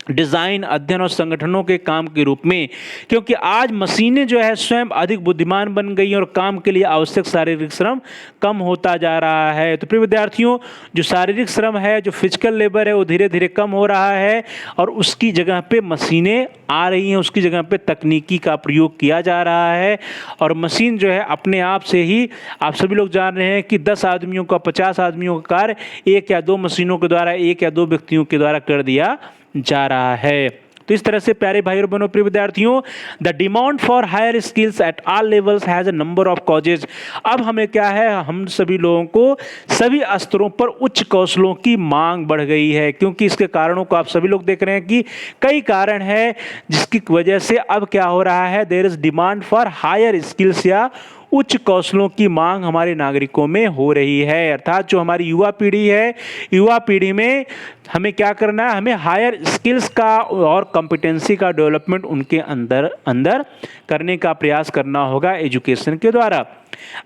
डिज़ाइन, अध्ययन और संगठनों के काम के रूप में, क्योंकि आज मशीनें जो है स्वयं अधिक बुद्धिमान बन गई हैं और काम के लिए आवश्यक शारीरिक श्रम कम होता जा रहा है। तो प्रिय विद्यार्थियों जो शारीरिक श्रम है, जो फिजिकल लेबर है, वो धीरे धीरे कम हो रहा है और उसकी जगह पे मशीनें आ रही हैं, उसकी जगह पे तकनीकी का प्रयोग किया जा रहा है। और मशीन जो है अपने आप से ही, आप सभी लोग जान रहे हैं कि 10 आदमियों का, 50 आदमियों का कार्य 1 या 2 मशीनों के द्वारा, 1 या 2 व्यक्तियों के द्वारा कर दिया जा रहा है। तो इस तरह से प्यारे भाई और बहनों, प्रिय विद्यार्थियों, the demand for higher skills at all levels has a number of causes. अब हमें क्या है, हम सभी लोगों को सभी स्तरों पर उच्च कौशलों की मांग बढ़ गई है, क्योंकि इसके कारणों को आप सभी लोग देख रहे हैं कि कई कारण है जिसकी वजह से अब क्या हो रहा है, there is demand for higher skills या उच्च कौशलों की मांग हमारे नागरिकों में हो रही है। अर्थात जो हमारी युवा पीढ़ी है, युवा पीढ़ी में हमें क्या करना है, हमें हायर स्किल्स का और कॉम्पिटेंसी का डेवलपमेंट उनके अंदर करने का प्रयास करना होगा एजुकेशन के द्वारा।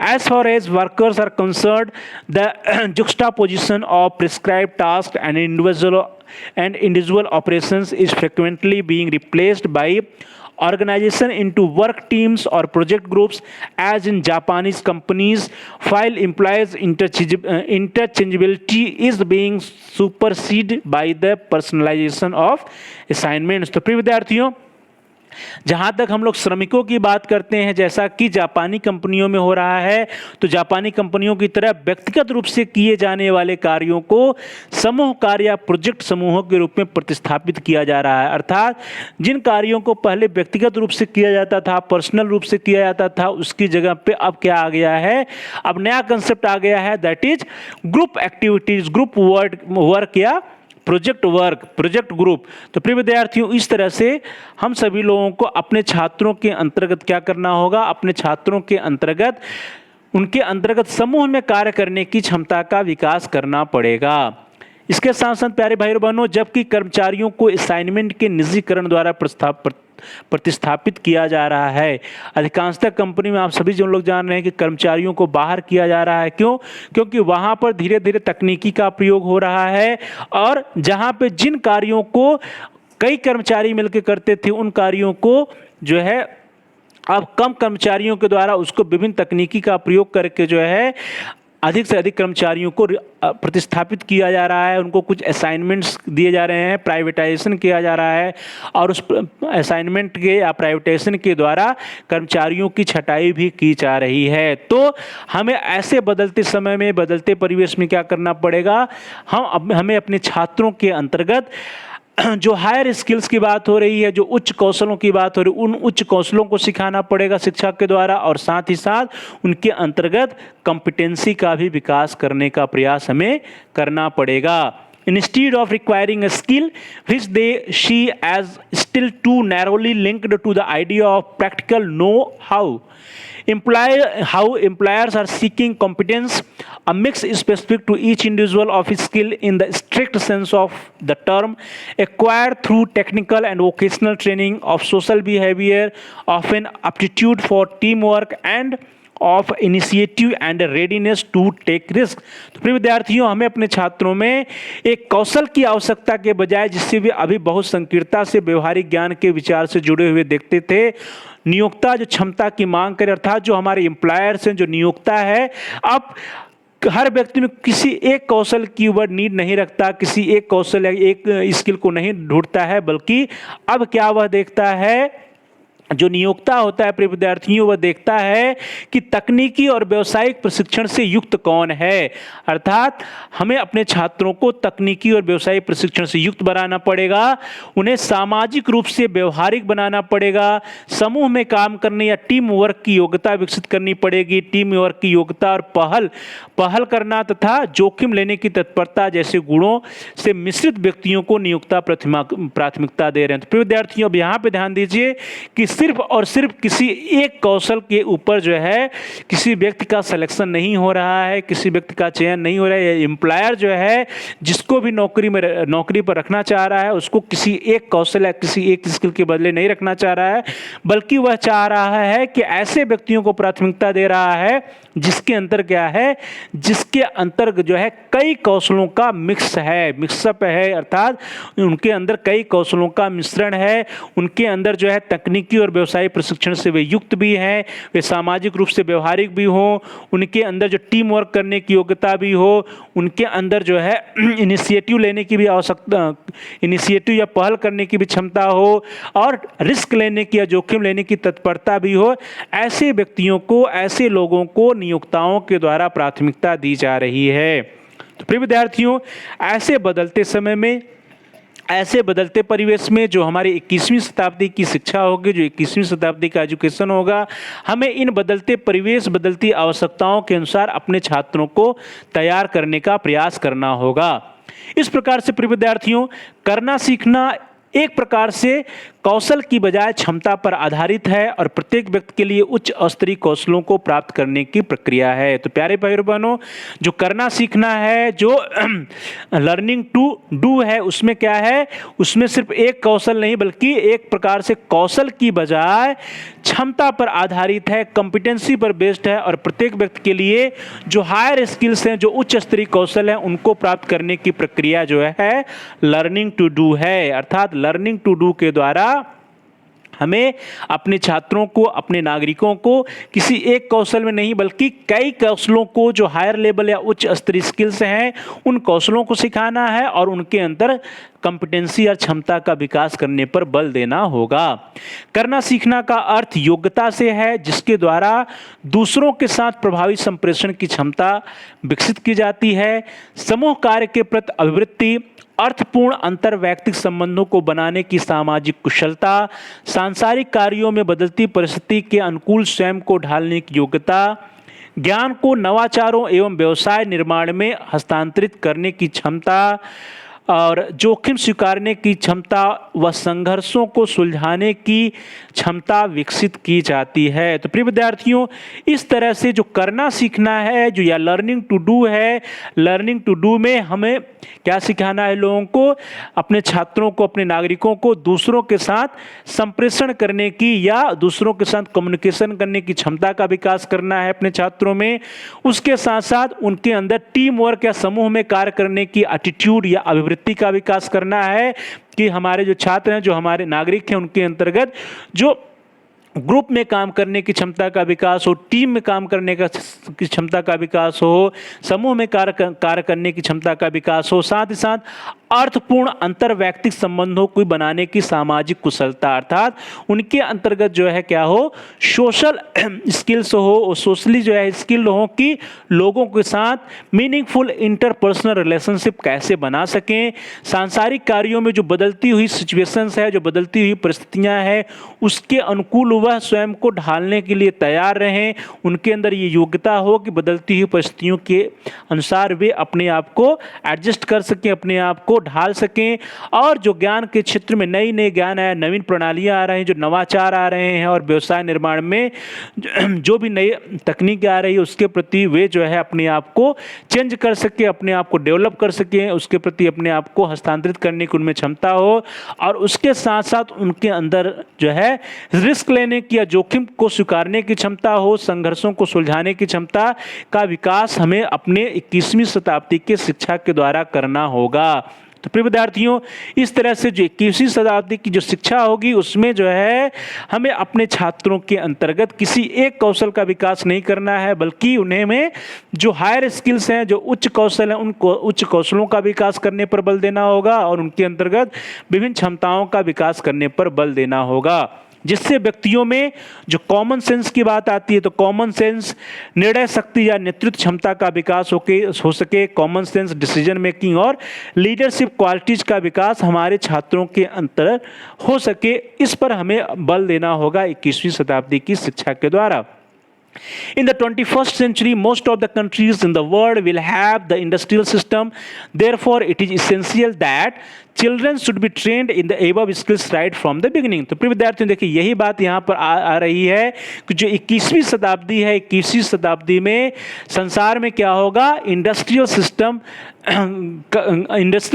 As far as workers are concerned, the juxtaposition of prescribed tasks and individual operations is frequently being replaced by organization into work teams or project groups, as in Japanese companies, while implies interchangeability is being superseded by the personalization of assignments. तो प्रिय विद्यार्थियों, जहाँ तक हम लोग श्रमिकों की बात करते हैं, जैसा कि जापानी कंपनियों में हो रहा है, तो जापानी कंपनियों की तरह व्यक्तिगत रूप से किए जाने वाले कार्यों को समूह कार्य या प्रोजेक्ट समूहों के रूप में प्रतिस्थापित किया जा रहा है। अर्थात जिन कार्यों को पहले व्यक्तिगत रूप से किया जाता था, पर्सनल रूप से किया जाता था, उसकी जगह पे अब क्या आ गया है, अब नया कंसेप्ट आ गया है, that is group activities, group work या प्रोजेक्ट वर्क, प्रोजेक्ट ग्रुप। तो प्रिय विद्यार्थियों, इस तरह से हम सभी लोगों को अपने छात्रों के अंतर्गत क्या करना होगा, अपने छात्रों के अंतर्गत उनके अंतर्गत समूह में कार्य करने की क्षमता का विकास करना पड़ेगा। इसके साथ साथ प्यारे भाई और बहनों, जबकि कर्मचारियों को असाइनमेंट के निजीकरण द्वारा प्रतिस्थापित किया जा रहा है, अधिकांशतः कंपनी में आप सभी जो लोग जान रहे हैं कि कर्मचारियों को बाहर किया जा रहा है। क्यों? क्योंकि वहां पर धीरे धीरे तकनीकी का प्रयोग हो रहा है, और जहां पे जिन कार्यों को कई कर्मचारी मिलकर करते थे, उन कार्यों को जो है अब कम कर्मचारियों के द्वारा उसको विभिन्न तकनीकी का प्रयोग करके जो है अधिक से अधिक कर्मचारियों को प्रतिस्थापित किया जा रहा है, उनको कुछ असाइनमेंट्स दिए जा रहे हैं, प्राइवेटाइजेशन किया जा रहा है, और उस असाइनमेंट के या प्राइवेटाइजेशन के द्वारा कर्मचारियों की छटाई भी की जा रही है। तो हमें ऐसे बदलते समय में, बदलते परिवेश में क्या करना पड़ेगा, हमें अपने छात्रों के अंतर्गत जो हायर स्किल्स की बात हो रही है, जो उच्च कौशलों की बात हो रही है, उन उच्च कौशलों को सिखाना पड़ेगा शिक्षा के द्वारा, और साथ ही साथ उनके अंतर्गत कॉम्पिटेंसी का भी विकास करने का प्रयास हमें करना पड़ेगा। Instead of requiring a skill which they see as still too narrowly linked to the idea of practical know-how, employers are seeking competence, a mix specific to each individual of his skill in the strict sense of the term, acquired through technical and vocational training of social behavior, of an aptitude for teamwork and of initiative and readiness to take risk. तो प्रिय विद्यार्थियों, हमें अपने छात्रों में एक कौशल की आवश्यकता के बजाय, जिससे वे अभी बहुत संकीर्णता से व्यवहारिक ज्ञान के विचार से जुड़े हुए देखते थे, नियोक्ता जो क्षमता की मांग करे, अर्थात जो हमारे एम्प्लॉयर्स हैं, जो नियोक्ता है, अब हर व्यक्ति में किसी एक कौशल की वह नीड नहीं रखता, किसी एक कौशल या एक स्किल को नहीं ढूंढता है, बल्कि अब क्या वह देखता है, जो नियोक्ता होता है प्रिय विद्यार्थियों, वह देखता है कि तकनीकी और व्यावसायिक प्रशिक्षण से युक्त कौन है। अर्थात हमें अपने छात्रों को तकनीकी और व्यावसायिक प्रशिक्षण से युक्त बनाना पड़ेगा, उन्हें सामाजिक रूप से व्यवहारिक बनाना पड़ेगा, समूह में काम करने या टीम वर्क की योग्यता विकसित करनी पड़ेगी। टीम वर्क की योग्यता और पहल करना तथा जोखिम लेने की तत्परता जैसे गुणों से मिश्रित व्यक्तियों को नियोक्ता प्राथमिकता दे रहे हैं। तो प्रिय विद्यार्थियों, अब यहाँ पे ध्यान दीजिए कि सिर्फ और सिर्फ किसी एक कौशल के ऊपर जो है किसी व्यक्ति का सिलेक्शन नहीं हो रहा है, किसी व्यक्ति का चयन नहीं हो रहा है। एम्प्लॉयर जो है जिसको भी नौकरी पर रखना चाह रहा है, उसको किसी एक कौशल या किसी एक स्किल के बदले नहीं रखना चाह रहा है, बल्कि वह चाह रहा है कि ऐसे व्यक्तियों को प्राथमिकता दे रहा है जिसके अंतर क्या है, जिसके अंतर जो है कई कौशलों का मिक्सअप है, अर्थात उनके अंदर कई कौशलों का मिश्रण है, उनके अंदर जो है तकनीकी और व्यवसायिक प्रशिक्षण से वे युक्त भी हैं, वे सामाजिक रूप से व्यवहारिक भी हो, उनके अंदर जो टीम वर्क करने की योग्यता भी हो, उनके अंदर जो है इनिशिएटिव लेने की भी आवश्यकता, इनिशिएटिव या पहल करने की भी क्षमता हो, और रिस्क लेने की या जोखिम लेने की तत्परता भी हो। ऐसे व्यक्तियों को, ऐसे लोगों को नियोक्ताओं के द्वारा प्राथमिकता दी जा रही है। तो प्रिय विद्यार्थियों, ऐसे बदलते समय में, ऐसे बदलते परिवेश में जो हमारी 21वीं शताब्दी की शिक्षा होगी, जो 21वीं शताब्दी का एजुकेशन होगा, हमें इन बदलते परिवेश, बदलती आवश्यकताओं के अनुसार अपने छात्रों को तैयार करने का प्रयास करना होगा। इस प्रकार से प्रिय विद्यार्थियों, करना सीखना एक प्रकार से कौशल की बजाय क्षमता पर आधारित है और प्रत्येक व्यक्ति के लिए उच्च स्तरीय कौशलों को प्राप्त करने की प्रक्रिया है। तो प्यारे भाई और बहनों, जो करना सीखना है, जो लर्निंग टू डू है, उसमें क्या है, उसमें सिर्फ एक कौशल नहीं बल्कि एक प्रकार से कौशल की बजाय क्षमता पर आधारित है, कॉम्पिटेंसी पर बेस्ड है और प्रत्येक व्यक्ति के लिए जो हायर स्किल्स हैं, जो उच्च स्तरीय कौशल हैं, उनको प्राप्त करने की प्रक्रिया जो है लर्निंग टू डू है। अर्थात लर्निंग टू डू के द्वारा हमें अपने छात्रों को, अपने नागरिकों को किसी एक कौशल में नहीं बल्कि कई कौशलों को, जो हायर लेवल या उच्च स्तरीय स्किल्स हैं, उन कौशलों को सिखाना है और उनके अंदर कॉम्पिटेंसी और क्षमता का विकास करने पर बल देना होगा। करना सीखना का अर्थ योग्यता से है, जिसके द्वारा दूसरों के साथ प्रभावी संप्रेषण की क्षमता विकसित की जाती है, समूह कार्य के प्रति अभिवृत्ति, अर्थपूर्ण अंतर्वैयक्तिक संबंधों को बनाने की सामाजिक कुशलता, सांसारिक कार्यों में बदलती परिस्थिति के अनुकूल स्वयं को ढालने की योग्यता, ज्ञान को नवाचारों एवं व्यवसाय निर्माण में हस्तांतरित करने की क्षमता और जोखिम स्वीकारने की क्षमता व संघर्षों को सुलझाने की क्षमता विकसित की जाती है। तो प्रिय विद्यार्थियों, इस तरह से जो करना सीखना है, जो या लर्निंग टू डू है, लर्निंग टू डू में हमें क्या सिखाना है, लोगों को, अपने छात्रों को, अपने नागरिकों को दूसरों के साथ संप्रेषण करने की या दूसरों के साथ कम्युनिकेशन करने की क्षमता का विकास करना है अपने छात्रों में। उसके साथ साथ उनके अंदर टीम वर्क या समूह में कार्य करने की एटीट्यूड या अभिवृत्ति का विकास करना है कि हमारे जो छात्र हैं, जो हमारे नागरिक हैं, उनके अंतर्गत जो ग्रुप में काम करने की क्षमता का विकास हो, टीम में काम करने की क्षमता का विकास हो, समूह में कार्य करने की क्षमता का विकास हो, साथ ही साथ अर्थपूर्ण अंतर्वैयक्तिक संबंधों को बनाने की सामाजिक कुशलता, अर्थात उनके अंतर्गत जो है क्या हो, सोशल स्किल्स हो, सोशली जो है स्किल हो कि लोगों के साथ मीनिंगफुल इंटरपर्सनल रिलेशनशिप कैसे बना सकें, सांसारिक कार्यों में जो बदलती हुई सिचुएशंस है, जो बदलती हुई परिस्थितियां हैं, उसके अनुकूल वह स्वयं को ढालने के लिए तैयार रहें, उनके अंदर ये योग्यता हो कि बदलती हुई परिस्थितियों के अनुसार वे अपने आप को एडजस्ट कर सकें, अपने आप को ढाल सकें और जो ज्ञान के क्षेत्र में नई नई ज्ञान है, नवीन प्रणालियां आ रही हैं, जो नवाचार आ रहे हैं और व्यवसाय निर्माण में जो भी नई तकनीक आ रही है, उसके प्रति वे जो है अपने आप को चेंज कर सके, अपने आप को डेवलप कर सकें, उसके प्रति अपने आप को हस्तांतरित करने की उनमें क्षमता हो और उसके साथ साथ उनके अंदर जो है रिस्क लेने की या जोखिम को स्वीकारने की क्षमता हो, संघर्षों को सुलझाने की क्षमता का विकास हमें अपने 21वीं शताब्दी के शिक्षा के द्वारा करना होगा। तो प्रिय विद्यार्थियों, इस तरह से जो 21वीं शताब्दी की जो शिक्षा होगी, उसमें जो है हमें अपने छात्रों के अंतर्गत किसी एक कौशल का विकास नहीं करना है, बल्कि उन्हें में जो हायर स्किल्स हैं, जो उच्च कौशल हैं, उनको उच्च कौशलों का विकास करने पर बल देना होगा और उनके अंतर्गत विभिन्न क्षमताओं का विकास करने पर बल देना होगा, जिससे व्यक्तियों में जो कॉमन सेंस की बात आती है, तो कॉमन सेंस निर्णय शक्ति या नेतृत्व क्षमता का विकास हो सके, कॉमन सेंस डिसीजन मेकिंग और लीडरशिप क्वालिटीज का विकास हमारे छात्रों के अंतर हो सके, इस पर हमें बल देना होगा 21वीं शताब्दी की शिक्षा के द्वारा। In the 21st century, most of the countries in the world will have the industrial system. Therefore, it is essential that children should be trained in the above skills right from the beginning. तो प्रिय विद्यार्थियों, देखिए यही बात यहाँ पर आ रही है कि जो 21वीं शताब्दी है, 21वीं शताब्दी में संसार में क्या होगा, इंडस्ट्रियल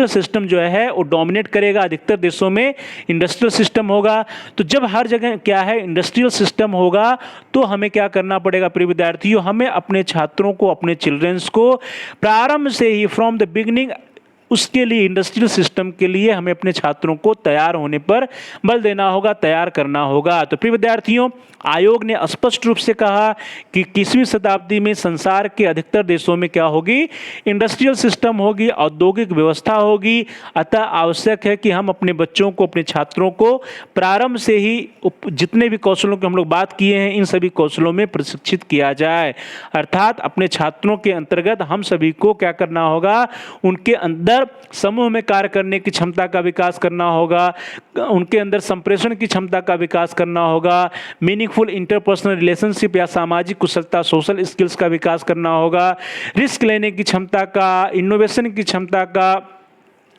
सिस्टम जो है वो डोमिनेट करेगा, अधिकतर देशों में इंडस्ट्रियल सिस्टम होगा। तो जब हर जगह क्या है इंडस्ट्रियल सिस्टम होगा, तो हमें क्या करना पड़ेगा प्रिय विद्यार्थियों, हमें अपने छात्रों को, अपने चिल्ड्रंस को प्रारंभ से ही फ्रॉम द बिगिनिंग उसके लिए, इंडस्ट्रियल सिस्टम के लिए हमें अपने छात्रों को तैयार होने पर बल देना होगा, तैयार करना होगा। तो प्रिय विद्यार्थियों, आयोग ने स्पष्ट रूप से कहा कि 21वीं शताब्दी में संसार के अधिकतर देशों में क्या होगी, इंडस्ट्रियल सिस्टम होगी, औद्योगिक व्यवस्था होगी। अतः आवश्यक है कि हम अपने बच्चों को, अपने छात्रों को प्रारंभ से ही जितने भी कौशलों की हम लोग बात किए हैं, इन सभी कौशलों में प्रशिक्षित किया जाए। अर्थात अपने छात्रों के अंतर्गत हम सभी को क्या करना होगा, उनके अंदर समूह में कार्य करने की क्षमता का विकास करना होगा, उनके अंदर संप्रेषण की क्षमता का विकास करना होगा, मीनिंगफुल इंटरपर्सनल रिलेशनशिप या सामाजिक कुशलता, सोशल स्किल्स का विकास करना होगा, रिस्क लेने की क्षमता का, इनोवेशन की क्षमता का,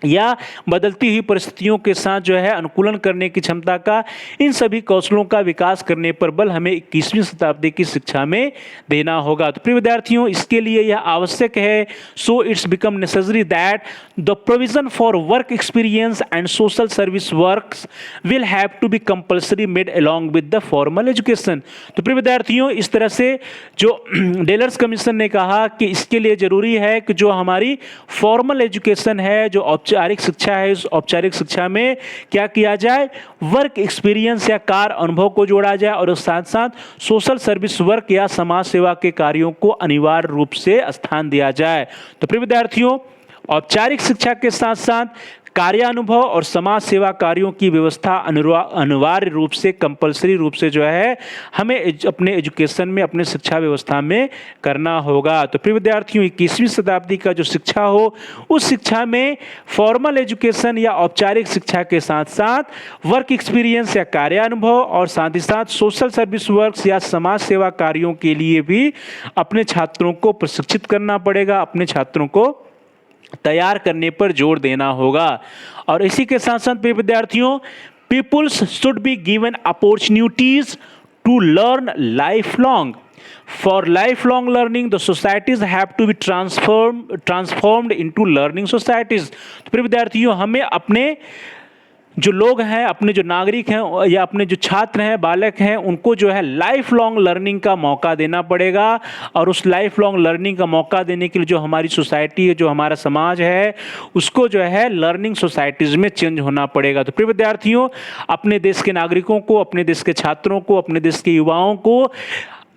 या बदलती हुई परिस्थितियों के साथ जो है अनुकूलन करने की क्षमता का, इन सभी कौशलों का विकास करने पर बल हमें 21वीं शताब्दी की शिक्षा में देना होगा। तो प्रिय विद्यार्थियों, इसके लिए यह आवश्यक है, so it's become necessary that the provision for work experience and social service works will have to be compulsory made along with the formal education. तो प्रिय विद्यार्थियों, इस तरह से जो डेलर्स कमीशन ने कहा कि इसके लिए जरूरी है कि जो हमारी फॉर्मल एजुकेशन है, जो औपचारिक शिक्षा है, उस औपचारिक शिक्षा में क्या किया जाए, वर्क एक्सपीरियंस या कार्य अनुभव को जोड़ा जाए और उस साथ साथ सोशल सर्विस वर्क या समाज सेवा के कार्यों को अनिवार्य रूप से स्थान दिया जाए। तो प्रिय विद्यार्थियों, औपचारिक शिक्षा के साथ साथ कार्यानुभव और समाज सेवा कार्यों की व्यवस्था अनिवार्य रूप से, कंपलसरी रूप से जो है हमें अपने एजुकेशन में, अपने शिक्षा व्यवस्था में करना होगा। तो प्रिय विद्यार्थियों, 21वीं शताब्दी का जो शिक्षा हो, उस शिक्षा में फॉर्मल एजुकेशन या औपचारिक शिक्षा के साथ साथ वर्क एक्सपीरियंस या कार्यानुभव और साथ ही साथ सोशल सर्विस वर्क्स या समाज सेवा कार्यों के लिए भी अपने छात्रों को प्रशिक्षित करना पड़ेगा, अपने छात्रों को तैयार करने पर जोर देना होगा। और इसी के साथ साथ विद्यार्थियों, peoples should be given opportunities to learn life long. For life long learning the societies have to be transformed into learning societies. तो विद्यार्थियों, हमें अपने जो लोग हैं, अपने जो नागरिक हैं या अपने जो छात्र हैं, बालक हैं, उनको जो है लाइफ लॉन्ग लर्निंग का मौका देना पड़ेगा। और उस लाइफ लॉन्ग लर्निंग का मौका देने के लिए जो हमारी सोसाइटी है, जो हमारा समाज है, उसको जो है लर्निंग सोसाइटीज़ में चेंज होना पड़ेगा। तो प्रिय विद्यार्थियों, अपने देश के नागरिकों को, अपने देश के छात्रों को, अपने देश के युवाओं को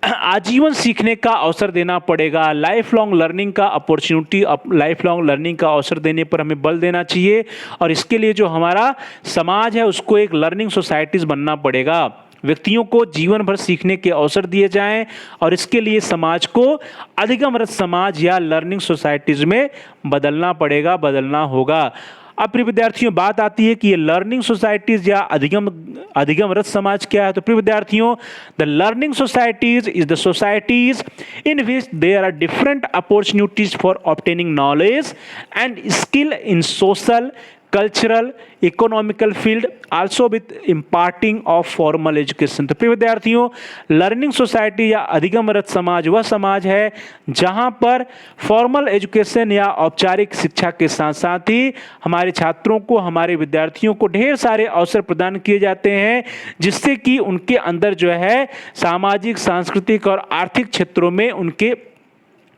आजीवन सीखने का अवसर देना पड़ेगा। लाइफ लॉन्ग लर्निंग का अपॉर्चुनिटी, लाइफ लॉन्ग लर्निंग का अवसर देने पर हमें बल देना चाहिए। और इसके लिए जो हमारा समाज है, उसको एक लर्निंग सोसाइटीज बनना पड़ेगा। व्यक्तियों को जीवन भर सीखने के अवसर दिए जाएं और इसके लिए समाज को अधिगम समाज या लर्निंग सोसाइटीज में बदलना पड़ेगा, बदलना होगा। अब प्रिय विद्यार्थियों, बात आती है कि ये लर्निंग सोसाइटीज या अधिगम रत समाज क्या है। तो प्रिय विद्यार्थियों, the learning societies is the societies in which there are different opportunities for obtaining knowledge and skill in social, cultural, economical field, also with imparting of formal education. तो प्रिय विद्यार्थियों, लर्निंग सोसाइटी या अधिगमरत समाज वह समाज है जहां पर फॉर्मल एजुकेशन या औपचारिक शिक्षा के साथ साथ ही हमारे छात्रों को, हमारे विद्यार्थियों को ढेर सारे अवसर प्रदान किए जाते हैं, जिससे कि उनके अंदर जो है सामाजिक, सांस्कृतिक और आर्थिक क्षेत्रों में उनके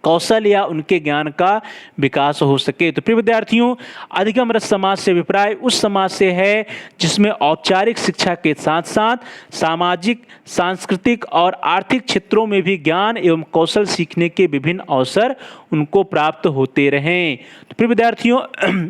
कौशल या उनके ज्ञान का विकास हो सके। तो प्रिय विद्यार्थियों, अधिगमरत समाज से अभिप्राय उस समाज से है जिसमें औपचारिक शिक्षा के साथ साथ सामाजिक, सांस्कृतिक और आर्थिक क्षेत्रों में भी ज्ञान एवं कौशल सीखने के विभिन्न अवसर उनको प्राप्त होते रहें। तो प्रिय विद्यार्थियों,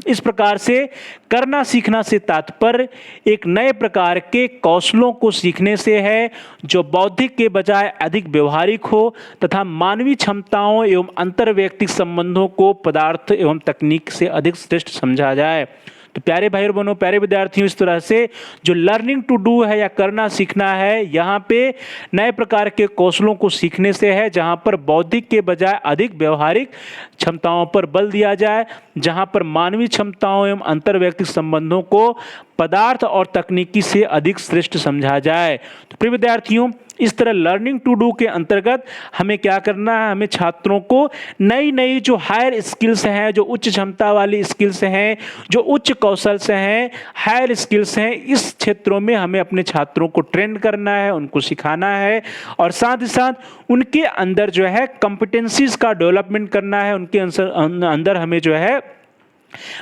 इस प्रकार से करना सीखना से तात्पर्य एक नए प्रकार के कौशलों को सीखने से है, जो बौद्धिक के बजाय अधिक व्यवहारिक हो तथा मानवीय क्षमताओं एवं अंतर्वैयक्तिक संबंधों को पदार्थ एवं तकनीक से अधिक श्रेष्ठ समझा जाए। तो प्यारे भाई और बहनों, प्यारे विद्यार्थियों, इस तरह से जो लर्निंग टू डू है या करना सीखना है, यहाँ पे नए प्रकार के कौशलों को सीखने से है, जहाँ पर बौद्धिक के बजाय अधिक व्यवहारिक क्षमताओं पर बल दिया जाए, जहाँ पर मानवीय क्षमताओं एवं अंतर्वैयक्तिक संबंधों को पदार्थ और तकनीकी से अधिक श्रेष्ठ समझा जाए। तो प्रिय विद्यार्थियों, इस तरह लर्निंग टू डू के अंतर्गत हमें क्या करना है, हमें छात्रों को नई नई जो हायर स्किल्स हैं, जो उच्च क्षमता वाली स्किल्स हैं, जो उच्च कौशल से हैं, हायर स्किल्स हैं, इस क्षेत्रों में हमें अपने छात्रों को ट्रेन करना है, उनको सिखाना है और साथ ही साथ उनके अंदर जो है कॉम्पिटेंसीज का डेवलपमेंट करना है, उनके अंदर हमें जो है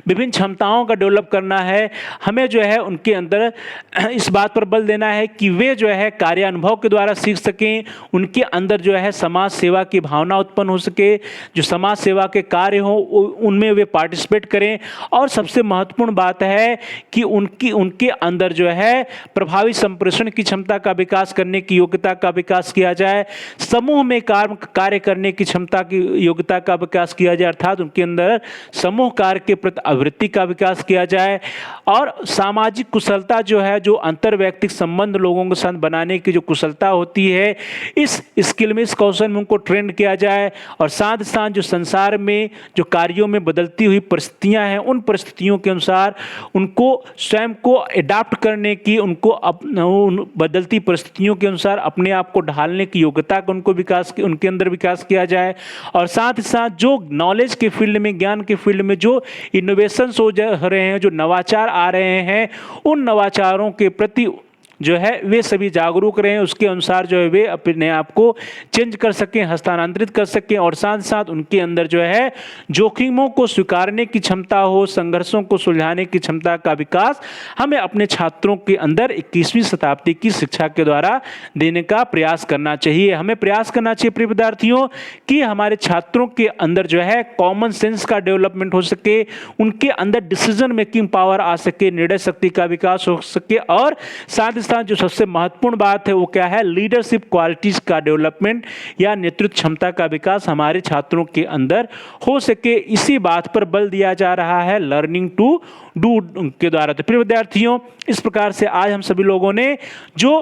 विभिन्न क्षमताओं का डेवलप करना है। हमें जो है उनके अंदर इस बात पर बल देना है कि वे जो है कार्यानुभव के द्वारा सीख सकें, उनके अंदर जो है समाज सेवा की भावना उत्पन्न हो सके, जो समाज सेवा के कार्य हो उनमें वे पार्टिसिपेट करें। और सबसे महत्वपूर्ण बात है कि उनके अंदर जो है प्रभावी संप्रेषण की क्षमता का विकास करने की योग्यता का विकास किया जाए, समूह में कार्य करने की क्षमता की योग्यता का विकास किया जाए, अर्थात उनके अंदर समूह कार्य के प्रति आवृत्ति का विकास किया जाए और सामाजिक कुशलता जो है, जो अंतर्वैयक्तिक संबंध लोगों के साथ बनाने की जो कुशलता होती है, इस स्किल में, इस कौशल में उनको ट्रेंड किया जाए और साथ ही साथ जो संसार में जो कार्यों में बदलती हुई परिस्थितियां हैं, उन परिस्थितियों के अनुसार उनको स्वयं को अडाप्ट करने की, उनको उन बदलती परिस्थितियों के अनुसार अपने आप को ढालने की योग्यता का उनके अंदर विकास किया जाए और साथ ही साथ जो नॉलेज के फील्ड में, ज्ञान के फील्ड में जो इनोवेशंस हो रहे हैं, जो नवाचार आ रहे हैं, उन नवाचारों के प्रति जो है वे सभी जागरूक रहें, उसके अनुसार जो है वे अपने आप को चेंज कर सकें, हस्तांतरित कर सकें और साथ साथ उनके अंदर जो है जोखिमों को स्वीकारने की क्षमता हो, संघर्षों को सुलझाने की क्षमता का विकास हमें अपने छात्रों के अंदर 21वीं शताब्दी की शिक्षा के द्वारा देने का प्रयास करना चाहिए। हमें प्रयास करना चाहिए प्रिय विद्यार्थियों कि हमारे छात्रों के अंदर जो है कॉमन सेंस का डेवलपमेंट हो सके, उनके अंदर डिसीजन मेकिंग पावर आ सके, निर्णय शक्ति का विकास हो सके और साथ ही जो सबसे महत्वपूर्ण बात है वो क्या है, लीडरशिप क्वालिटीज का डेवलपमेंट या नेतृत्व क्षमता का विकास हमारे छात्रों के अंदर हो सके। इसी बात पर बल दिया जा रहा है लर्निंग टू डू के द्वारा। तो प्रिय विद्यार्थियों, इस प्रकार से आज हम सभी लोगों ने जो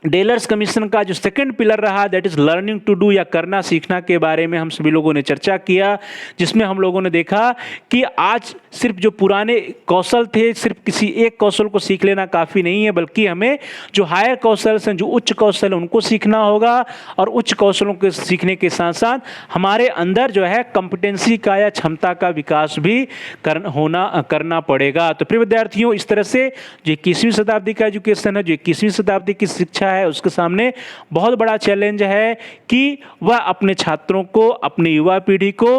डेलर्स कमीशन का जो सेकंड पिलर रहा, that is learning to do या करना सीखना के बारे में हम सभी लोगों ने चर्चा किया, जिसमें हम लोगों ने देखा कि आज सिर्फ जो पुराने कौशल थे, सिर्फ किसी एक कौशल को सीख लेना काफ़ी नहीं है, बल्कि हमें जो हायर कौशल हैं, जो उच्च कौशल है, उनको सीखना होगा और उच्च कौशलों के सीखने के साथ साथ हमारे अंदर जो है कॉम्पिटेंसी का या क्षमता का विकास भी करना पड़ेगा। तो प्रिय विद्यार्थियों, इस तरह से जो 21वीं शताब्दी का एजुकेशन है, जो 21वीं शताब्दी की शिक्षा है, उसके सामने बहुत बड़ा चैलेंज है कि वह अपने छात्रों को, अपनी युवा पीढ़ी को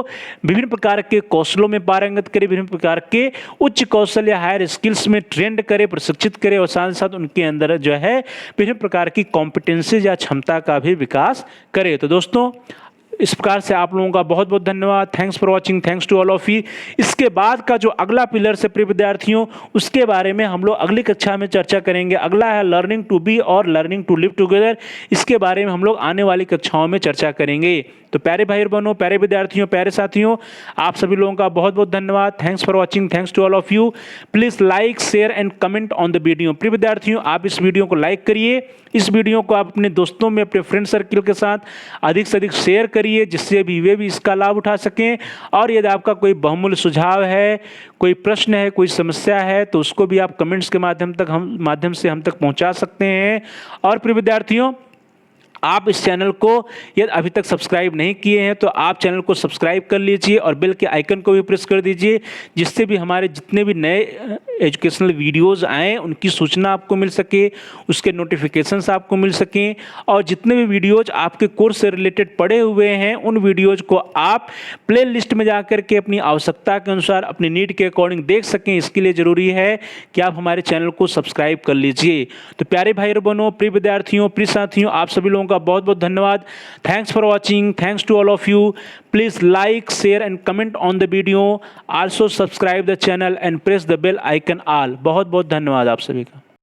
विभिन्न प्रकार के कौशलों में पारंगत करे, विभिन्न प्रकार के उच्च कौशल या हायर स्किल्स में ट्रेंड करे, प्रशिक्षित करे और साथ साथ उनके अंदर जो है विभिन्न प्रकार की कॉम्पिटेंसीज या क्षमता का भी विकास करे। तो दोस्तों, इस प्रकार से आप लोगों का बहुत बहुत धन्यवाद। Thanks for watching, thanks to all of you. इसके बाद का जो अगला पिलर से प्रिय विद्यार्थियों, उसके बारे में हम लोग अगली कक्षा में चर्चा करेंगे। अगला है लर्निंग टू बी और लर्निंग टू लिव टुगेदर। इसके बारे में हम लोग आने वाली कक्षाओं में चर्चा करेंगे। तो प्यारे भाई बहनों, प्यारे विद्यार्थियों, प्यारे साथियों, आप सभी लोगों का बहुत बहुत धन्यवाद। Thanks for watching, thanks to all of you. Please like, share and comment on the video. प्रिय विद्यार्थियों, आप इस वीडियो को लाइक करिए, इस वीडियो को आप अपने दोस्तों में, अपने फ्रेंड सर्किल के साथ अधिक से अधिक शेयर करिए, जिससे भी वे भी इसका लाभ उठा सकें। और यदि आपका कोई बहुमूल्य सुझाव है, कोई प्रश्न है, कोई समस्या है, तो उसको भी आप कमेंट्स के माध्यम से हम तक पहुंचा सकते हैं। और प्रिय विद्यार्थियों, आप इस चैनल को यदि अभी तक सब्सक्राइब नहीं किए हैं तो आप चैनल को सब्सक्राइब कर लीजिए और बेल के आइकन को भी प्रेस कर दीजिए, जिससे भी हमारे जितने भी नए एजुकेशनल वीडियोस आएँ उनकी सूचना आपको मिल सके, उसके नोटिफिकेशंस आपको मिल सकें और जितने भी वीडियोज आपके कोर्स से रिलेटेड पड़े हुए हैं उन वीडियोज को आप प्ले लिस्ट में जा कर के अपनी आवश्यकता के अनुसार, अपनी नीड के अकॉर्डिंग देख सकें। इसके लिए ज़रूरी है कि आप हमारे चैनल को सब्सक्राइब कर लीजिए। तो प्यारे भाई बहनों, प्रिय विद्यार्थियों, प्रिय साथियों, आप सभी लोगों का बहुत बहुत धन्यवाद। Thanks for watching, thanks to all of you. Please like, share and comment on the video. Also subscribe the channel and press the bell icon all. बहुत बहुत धन्यवाद आप सभी का।